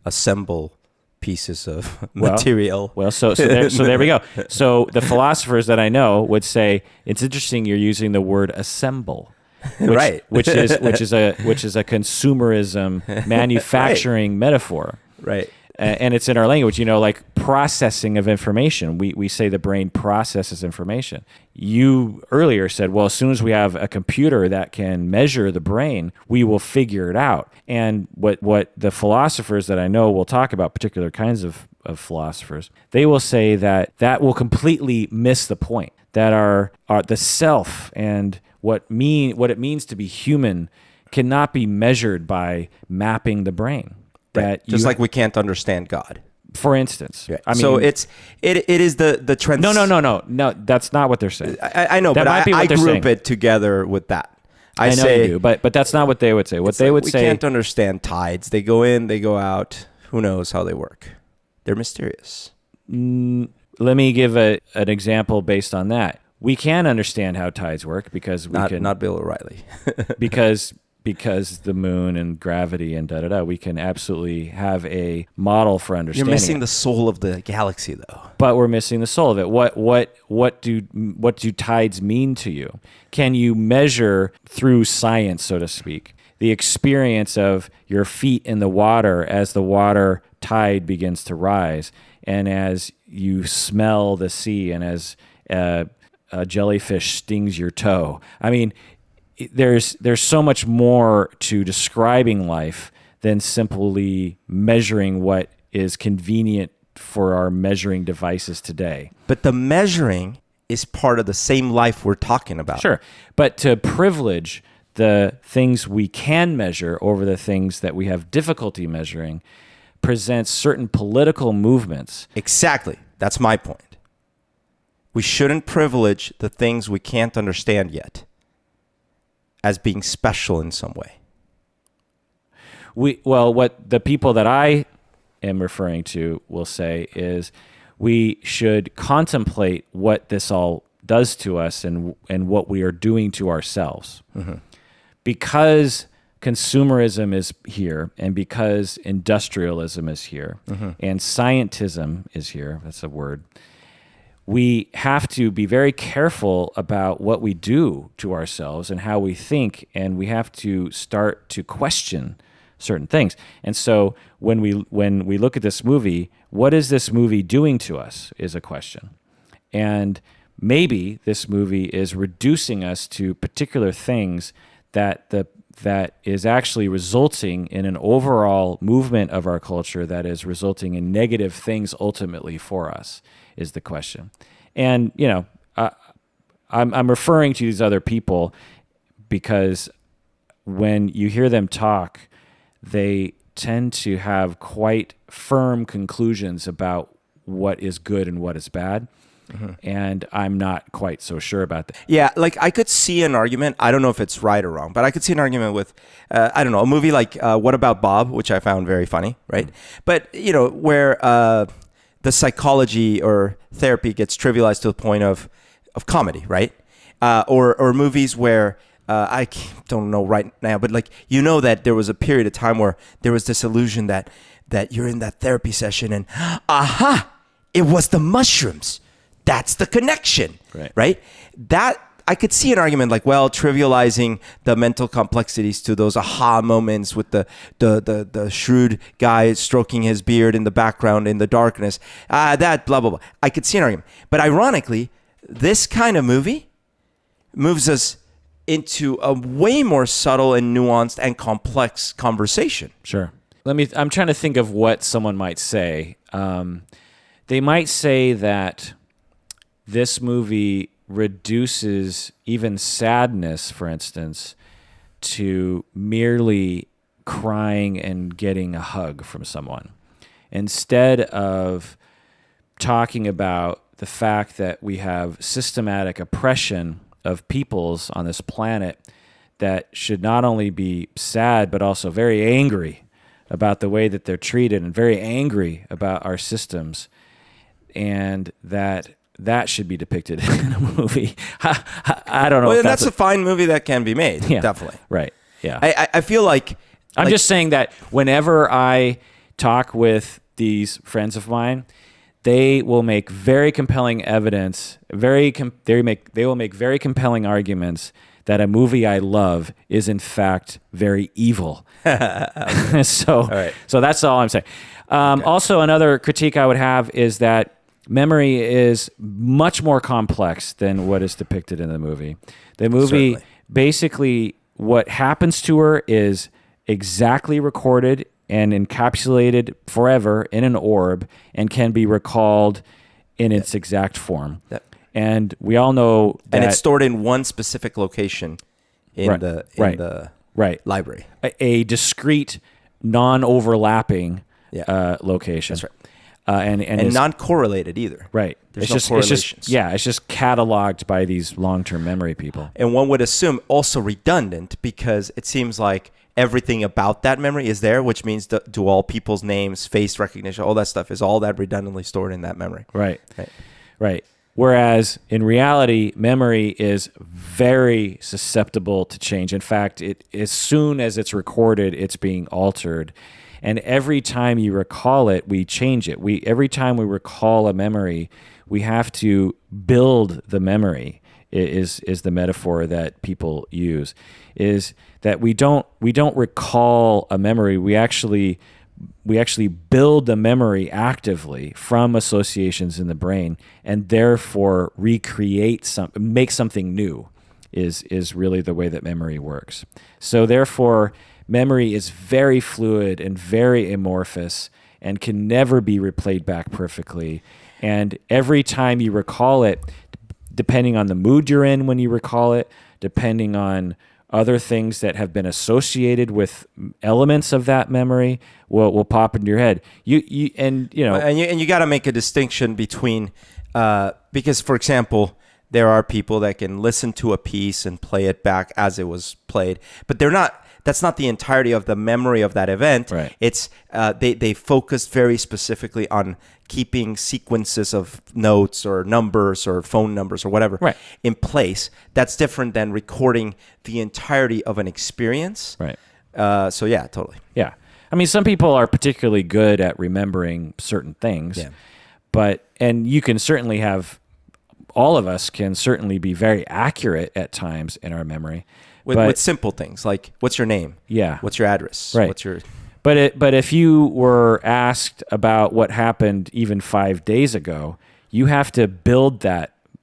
assemble pieces of material. Well, so there we go. So the philosophers that I know would say it's interesting you're using the word assemble, right? which is a consumerism manufacturing metaphor, right? And it's in our language, you know, like processing of information. We say the brain processes information. You earlier said, well, as soon as we have a computer that can measure the brain, we will figure it out. And what the philosophers that I know will talk about, particular kinds of philosophers, they will say that will completely miss the point, that our the self and what it means to be human cannot be measured by mapping the brain. Right. Just like we can't understand God, for instance. Yeah. I mean, so it is the trend. No. That's not what they're saying. I know, that but might be what I they're group saying. it together with that. I know you do, but that's not what they would say. What they would say, we can't understand tides. They go in, they go out. Who knows how they work? They're mysterious. Let me give an example based on that. We can understand how tides work because not Bill O'Reilly. because the moon and gravity and we can absolutely have a model for understanding. You're missing it. the soul of the galaxy, though. But we're missing the soul of it. What do tides mean to you? Can you measure through science, so to speak, the experience of your feet in the water as the water tide begins to rise, and as you smell the sea, and as a jellyfish stings your toe? I mean, there's so much more to describing life than simply measuring what is convenient for our measuring devices today. But the measuring is part of the same life we're talking about. Sure. But to privilege the things we can measure over the things that we have difficulty measuring presents certain political movements. Exactly. That's my point. We shouldn't privilege the things we can't understand yet as being special in some way. What the people that I am referring to will say is we should contemplate what this all does to us and what we are doing to ourselves. Mm-hmm. Because consumerism is here, and because industrialism is here, and scientism is here, that's a word, we have to be very careful about what we do to ourselves and how we think, and we have to start to question certain things. And so when we look at this movie, what is this movie doing to us is a question. And maybe this movie is reducing us to particular things that that is actually resulting in an overall movement of our culture that is resulting in negative things ultimately for us, is the question. And, I'm referring to these other people because when you hear them talk, they tend to have quite firm conclusions about what is good and what is bad. And I'm not quite so sure about that. Yeah, like I could see an argument. I don't know if it's right or wrong, but I could see an argument with, I don't know, a movie like What About Bob, which I found very funny, right? But, where the psychology or therapy gets trivialized to the point of comedy, right? Or movies where, don't know right now, but like, that there was a period of time where there was this illusion that you're in that therapy session and, it was the mushrooms. That's the connection, right? That I could see an argument like, well, trivializing the mental complexities to those aha moments with the shrewd guy stroking his beard in the background in the darkness, that blah, blah, blah. I could see an argument. But ironically, this kind of movie moves us into a way more subtle and nuanced and complex conversation. Sure. I'm trying to think of what someone might say. They might say that this movie reduces even sadness, for instance, to merely crying and getting a hug from someone, instead of talking about the fact that we have systematic oppression of peoples on this planet that should not only be sad, but also very angry about the way that they're treated and very angry about our systems, and that should be depicted in a movie. I don't know. Well, that's a fine movie that can be made. Yeah, definitely. Right. Yeah. I feel like I'm just saying that whenever I talk with these friends of mine, they will make very compelling evidence. They will make very compelling arguments that a movie I love is in fact very evil. So that's all I'm saying. Also, another critique I would have is that memory is much more complex than what is depicted in the movie. The movie, basically, what happens to her is exactly recorded and encapsulated forever in an orb and can be recalled in its exact form. And we all know that... And it's stored in one specific location in the library. A discrete, non-overlapping location. That's right. And non-correlated either. Right. There's no correlations. It's just cataloged by these long-term memory people. And one would assume also redundant, because it seems like everything about that memory is there, which means do all people's names, face recognition, all that stuff is all that redundantly stored in that memory. Right. Whereas in reality, memory is very susceptible to change. In fact, as soon as it's recorded, it's being altered. And every time you recall it, we change it. Every time we recall a memory, we have to build the memory. Is the metaphor that people use? Is that we don't recall a memory. We actually build the memory actively from associations in the brain, and therefore make something new. Is really the way that memory works. So therefore, memory is very fluid and very amorphous and can never be replayed back perfectly. And every time you recall it, depending on the mood you're in when you recall it, depending on other things that have been associated with elements of that memory, will pop into your head. You got to make a distinction between because, for example, there are people that can listen to a piece and play it back as it was played, but that's not the entirety of the memory of that event. Right. It's they focused very specifically on keeping sequences of notes or numbers or phone numbers or whatever in place. That's different than recording the entirety of an experience. Right. So yeah, totally. Yeah. I mean, some people are particularly good at remembering certain things, and you can certainly have, all of us can certainly be very accurate at times in our memory. With simple things like, what's your name? Yeah. What's your address? Right. What's your... But if you were asked about what happened even 5 days ago, you have to build that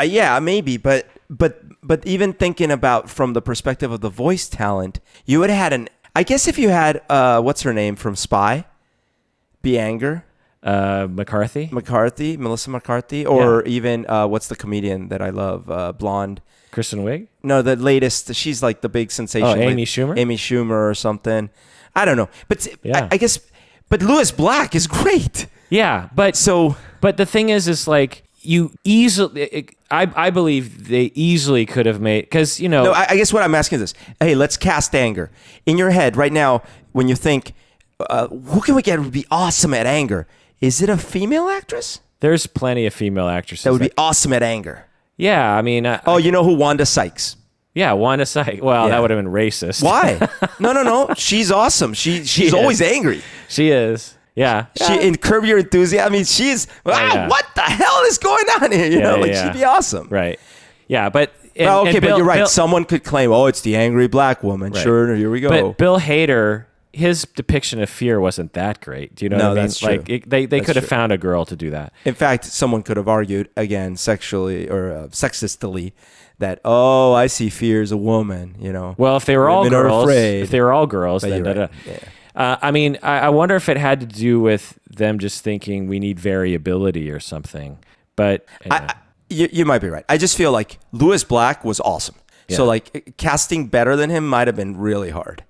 Yeah, maybe, but even thinking about from the perspective of the voice talent, you would have had an. I guess if you had what's her name from Spy, be Anger. McCarthy, Melissa McCarthy, or even what's the comedian that I love, blonde. Kristen Wiig. No, the latest. She's like the big sensation. Oh, Amy Schumer. Amy Schumer or something. I don't know, but Yeah. I guess. But Lewis Black is great. Yeah, but the thing is like you easily. I believe they easily could have made because No, I guess what I'm asking is this: hey, let's cast Anger in your head right now. When you think, who can we get would be awesome at Anger? Is it a female actress? There's plenty of female actresses That would be awesome at Anger. Yeah, I mean. You know who? Wanda Sykes. Yeah, Wanda Sykes. Well, that would have been racist. Why? No. She's awesome. She's always angry. She is. Yeah. She in Curb Your Enthusiasm. I mean, she's yeah. what the hell is going on here? You know, she'd be awesome. Right. Yeah, but but you're right. Someone could claim, it's the angry black woman. Right. Sure, here we go. But Bill Hader, his depiction of fear wasn't that great. Do you know what I mean? That's true. Like they could have found a girl to do that. In fact, someone could have argued again, sexually or sexistly, that I see fear as a woman. Well, if they were all girls, But then right. I mean, I wonder if it had to do with them just thinking we need variability or something. But anyway. You might be right. I just feel like Lewis Black was awesome. Yeah. So like casting better than him might have been really hard.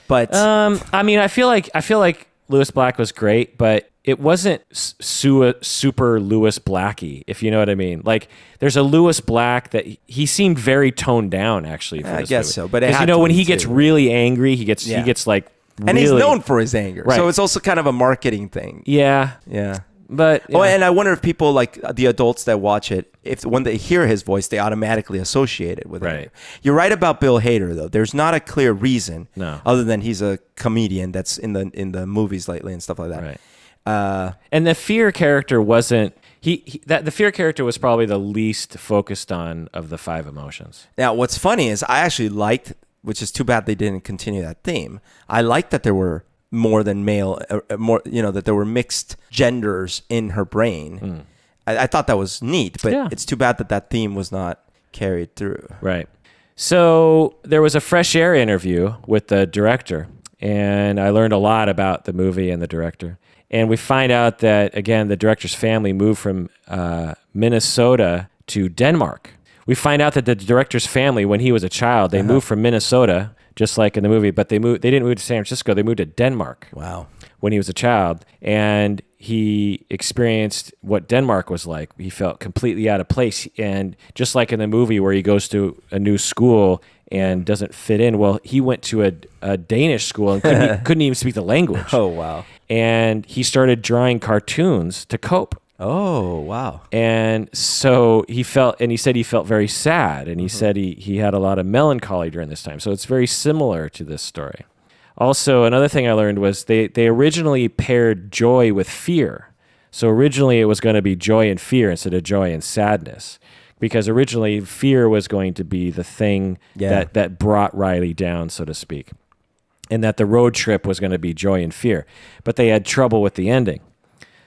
But I mean, I feel like Lewis Black was great, but it wasn't super Lewis Blacky, if you know what I mean. Like, there's a Lewis Black that he seemed very toned down actually. For I this guess movie. so, but it had when to he be gets too. really angry, he gets like. And he's really- known for his anger. Right. So it's also kind of a marketing thing. Yeah. Yeah. But and I wonder if people like the adults that watch it, if when they hear his voice, they automatically associate it with Right. him. You're right about Bill Hader, though. There's not a clear reason, No. other than he's a comedian that's in the movies lately and stuff like that. Right. And the fear character wasn't the fear character was probably the least focused on of the five emotions. Now, what's funny is I actually liked, which is too bad they didn't continue that theme. I liked that there were more than male, that there were mixed genders in her brain. I thought that was neat, but it's too bad that theme was not carried through. Right. So there was a Fresh Air interview with the director, and I learned a lot about the movie and the director. And we find out that, again, the director's family moved from Minnesota to Denmark. We find out that the director's family, when he was a child, they moved from Minnesota, just like in the movie, but they didn't move to San Francisco. They moved to Denmark. Wow. When he was a child, and he experienced what Denmark was like. He felt completely out of place, and just like in the movie where he goes to a new school and doesn't fit in, well, he went to a Danish school and couldn't even speak the language. Oh, wow. And he started drawing cartoons to cope. Oh, wow. And so he said he felt very sad, and he said he had a lot of melancholy during this time. So it's very similar to this story. Also, another thing I learned was they originally paired joy with fear. So originally it was going to be joy and fear instead of joy and sadness, because originally fear was going to be the thing that brought Riley down, so to speak, and that the road trip was going to be joy and fear. But they had trouble with the ending.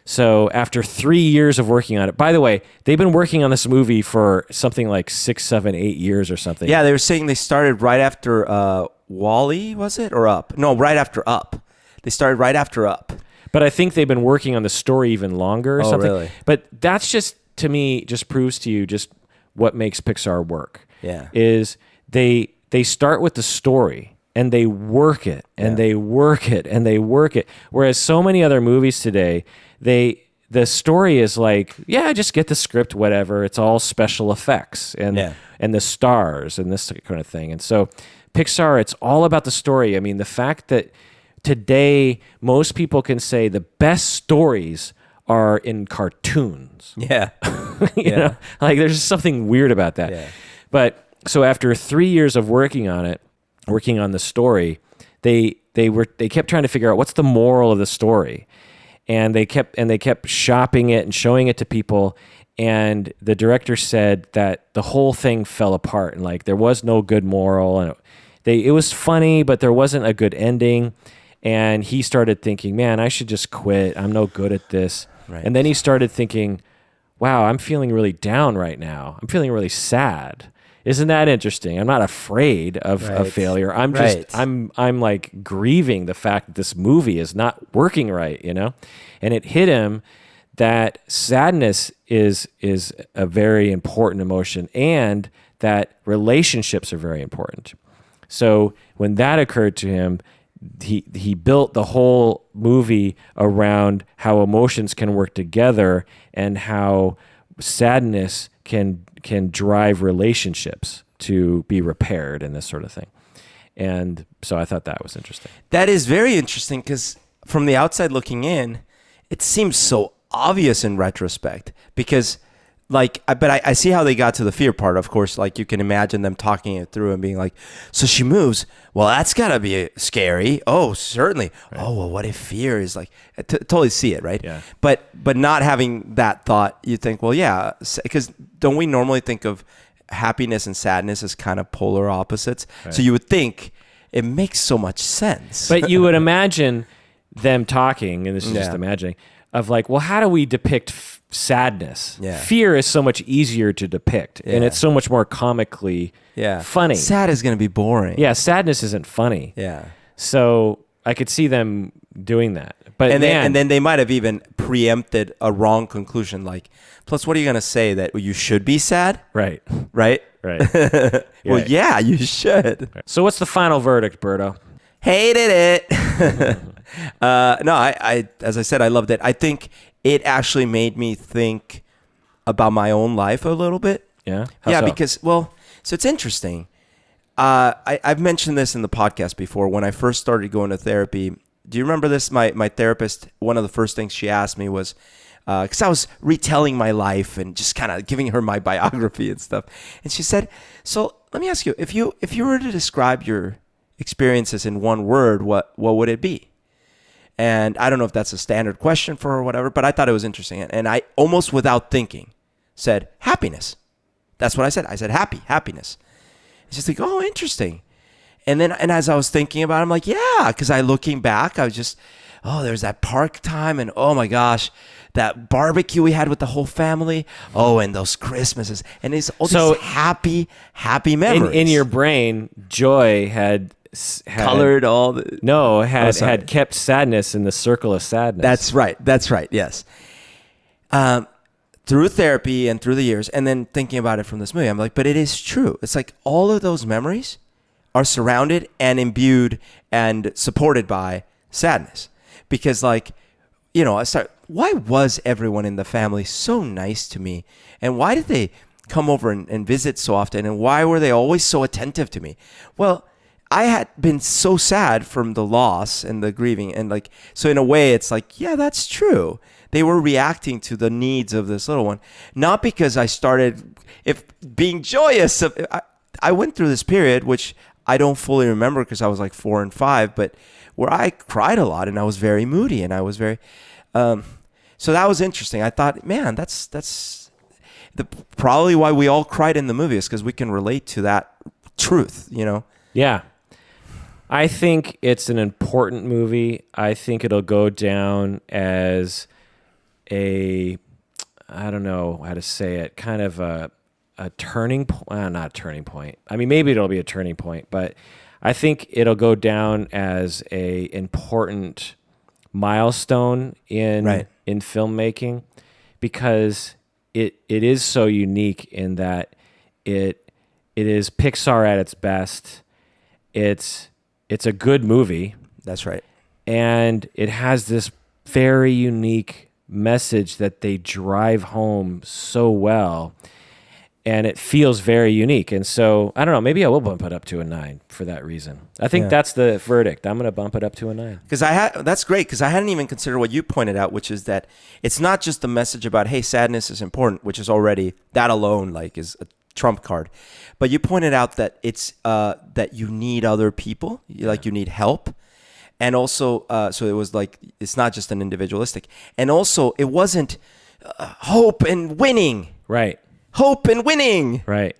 So after 3 years of working on it, by the way, they've been working on this movie for something like 6, 7, 8 years or something. Yeah, they were saying they started right after Wall-E, was it? Or Up? No, right after Up. They started right after Up. But I think they've been working on the story even longer or something. Really? But that's just, to me, just proves to you just what makes Pixar work. Yeah. Is they start with the story and they work it and they work it and they work it. Whereas so many other movies today, the story is like, just get the script, whatever. It's all special effects and the stars and this kind of thing. And so Pixar, it's all about the story. I mean, the fact that today most people can say the best stories are in cartoons. Yeah. you know, like there's just something weird about that. Yeah. But so after 3 years of working on the story, they kept trying to figure out what's the moral of the story. And they kept shopping it and showing it to people. And the director said that the whole thing fell apart and like there was no good moral, and it was funny, but there wasn't a good ending. And he started thinking, man, I should just quit. I'm no good at this. Right. And then he started thinking, wow, I'm feeling really down right now. I'm feeling really sad. Isn't that interesting? I'm not afraid of failure. I'm just I'm like grieving the fact that this movie is not working right, you know? And it hit him that sadness is a very important emotion and that relationships are very important. So when that occurred to him, he built the whole movie around how emotions can work together and how sadness can drive relationships to be repaired and this sort of thing. And so I thought that was interesting. That is very interesting because from the outside looking in, it seems so obvious in retrospect because but I see how they got to the fear part. Of course, like you can imagine them talking it through and being like, so she moves. Well, that's gotta be scary. Oh, certainly. Right. Oh, well, what if fear is like, totally see it, right? Yeah. But not having that thought, you think, well, yeah, because don't we normally think of happiness and sadness as kind of polar opposites? Right. So you would think it makes so much sense. But you would imagine them talking, and this is just imagining, of like, well, how do we depict sadness? Yeah. Fear is so much easier to depict, and it's so much more comically funny. Sad is going to be boring. Yeah, sadness isn't funny. Yeah. So I could see them doing that. But and then they might have even preempted a wrong conclusion. Like, plus, what are you going to say? That you should be sad? Right. Right? Right. Well, yeah, you should. Right. So what's the final verdict, Berto? Hated it. No, I as I said, I loved it. I think it actually made me think about my own life a little bit. Yeah? How so? Because, well, so it's interesting. I've mentioned this in the podcast before. When I first started going to therapy, do you remember this? My therapist, one of the first things she asked me was, because I was retelling my life and just kind of giving her my biography and stuff. And she said, so let me ask you, if you were to describe your experiences in one word, what would it be? And I don't know if that's a standard question for her or whatever, but I thought it was interesting. And I almost without thinking said, happiness. That's what I said. I said, happiness. It's just like, oh, interesting. And as I was thinking about it, I'm like, yeah, because looking back, I was just, there's that park time and oh my gosh, that barbecue we had with the whole family. Oh, and those Christmases. And it's all these happy memories. In your brain, joy had colored all the... had kept sadness in the circle of sadness. That's right. Yes. Through therapy and through the years, and then thinking about it from this movie, I'm like, but it is true. It's like all of those memories are surrounded and imbued and supported by sadness. Because like, why was everyone in the family so nice to me? And why did they come over and visit so often? And why were they always so attentive to me? Well, I had been so sad from the loss and the grieving. And like, so in a way, it's like, yeah, that's true. They were reacting to the needs of this little one. Not because I started being joyous. I went through this period, which I don't fully remember because I was like 4 and 5, but where I cried a lot and I was very moody and I was very, so that was interesting. I thought, man, that's probably why we all cried in the movie is because we can relate to that truth, Yeah. I think it's an important movie. I think it'll go down as I don't know how to say it, kind of a turning point, not a turning point. I mean, maybe it'll be a turning point, but I think it'll go down as a important milestone in filmmaking because it is so unique in that it is Pixar at its best. It's a good movie. That's right. And it has this very unique message that they drive home so well. And it feels very unique. And so, I don't know, maybe I will bump it up to a 9 for that reason. I think that's the verdict. I'm going to bump it up to a 9. Because that's great, because I hadn't even considered what you pointed out, which is that it's not just the message about, hey, sadness is important, which is already, that alone like is a trump card. But you pointed out that it's that you need other people, like you need help. And also, so it was like, it's not just an individualistic. And also, it wasn't hope and winning. Right. Hope and winning. Right.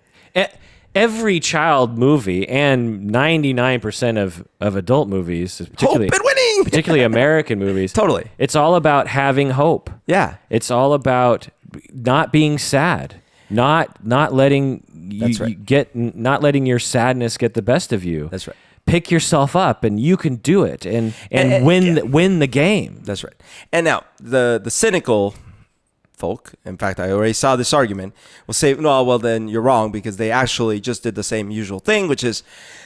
Every child movie and 99% of adult movies, particularly, hope and winning. particularly American movies. Totally. It's all about having hope. Yeah. It's all about not being sad, not letting That's right. not letting your sadness get the best of you. That's right. Pick yourself up, and you can do it, and win the game. That's right. And now the cynical folk, in fact, I already saw this argument, will say, no, well, then you're wrong, because they actually just did the same usual thing, which is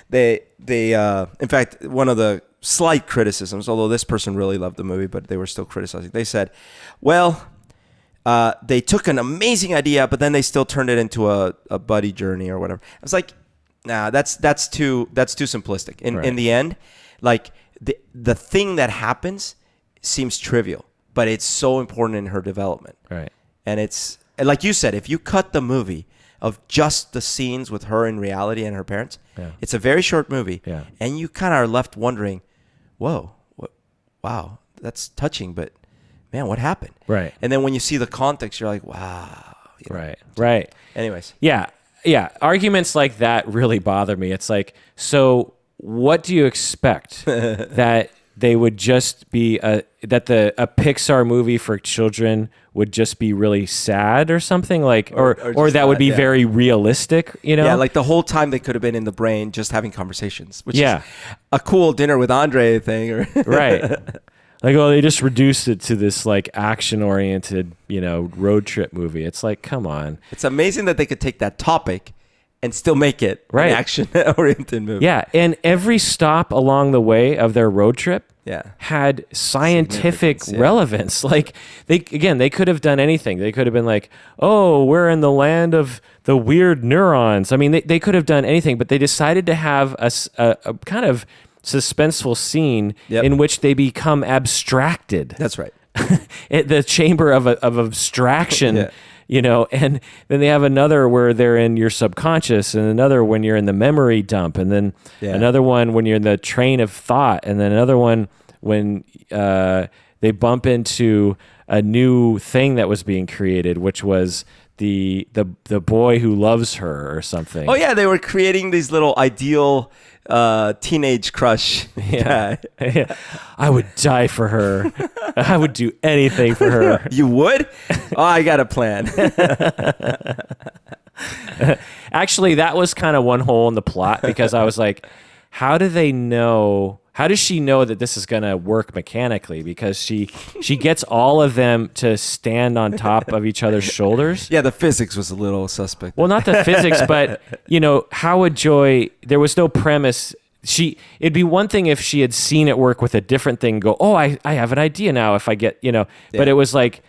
they in fact, one of the slight criticisms, although this person really loved the movie, but they were still criticizing. They said, well, they took an amazing idea, but then they still turned it into a buddy journey or whatever. I was like, nah, that's too simplistic. In the end, like the thing that happens seems trivial, but it's so important in her development. Right. And it's like you said, if you cut the movie of just the scenes with her in reality and her parents, it's a very short movie, and you kind of are left wondering, whoa, wow, that's touching, but man, what happened? Right. And then when you see the context, you're like, wow. You know? Right. Anyways. Yeah. Arguments like that really bother me. It's like, so what do you expect? That they would just be a Pixar movie for children would just be really sad or something, like, or that would be very realistic, you know? Yeah, like the whole time they could have been in the brain just having conversations, which is a cool dinner with Andre thing. Or right. Like, oh, they just reduced it to this like action-oriented, road trip movie. It's like, come on. It's amazing that they could take that topic and still make it an action-oriented movie. Yeah, and every stop along the way of their road trip had scientific relevance. Like, they could have done anything. They could have been like, oh, we're in the land of the weird neurons. I mean, they could have done anything, but they decided to have a kind of suspenseful scene in which they become abstracted. That's right. The chamber of abstraction, and then they have another where they're in your subconscious, and another when you're in the memory dump, and then another one when you're in the train of thought, and then another one when they bump into a new thing that was being created, which was the boy who loves her or something. Oh yeah, they were creating these little ideal teenage crush. Yeah. I would die for her. I would do anything for her. You would? Oh, I got a plan. Actually, that was kind of one hole in the plot, because I was like, how does she know that this is going to work mechanically? Because she gets all of them to stand on top of each other's shoulders. Yeah, the physics was a little suspect. Well, not the physics, but how would Joy? There was no premise. It'd be one thing if she had seen it work with a different thing. Go, oh, I have an idea now. If I get, but it was like,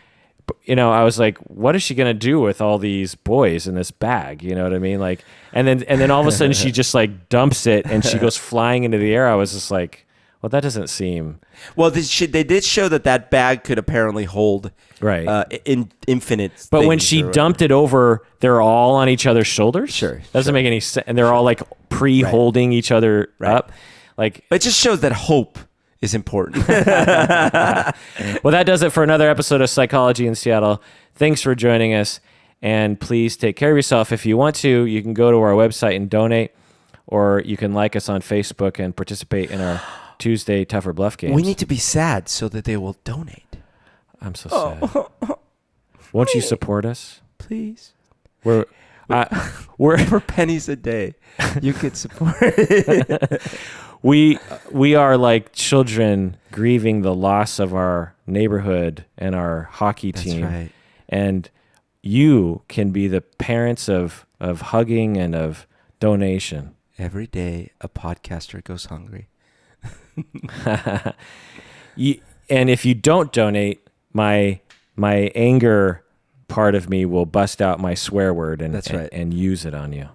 I was like, what is she gonna do with all these boys in this bag? You know what I mean? Like, and then all of a sudden she just like dumps it and she goes flying into the air. I was just like, well, that doesn't seem. Well, they did show that bag could apparently hold in infinite. But when she dumped it over, they're all on each other's shoulders. Sure, doesn't make any sense, and they're all like pre-holding each other up. Like, it just shows that hope is important. Well, that does it for another episode of Psychology in Seattle. Thanks for joining us, and please take care of yourself. If you want to, you can go to our website and donate, or you can like us on Facebook and participate in our Tuesday Tougher Bluff games. We need to be sad so that they will donate. I'm so sad. Won't you support us? Please. We're for pennies a day. You could support. We are like children grieving the loss of our neighborhood and our hockey team. That's right. And you can be the parents of hugging and of donation. Every day a podcaster goes hungry. And if you don't donate, my anger part of me will bust out my swear word and use it on you.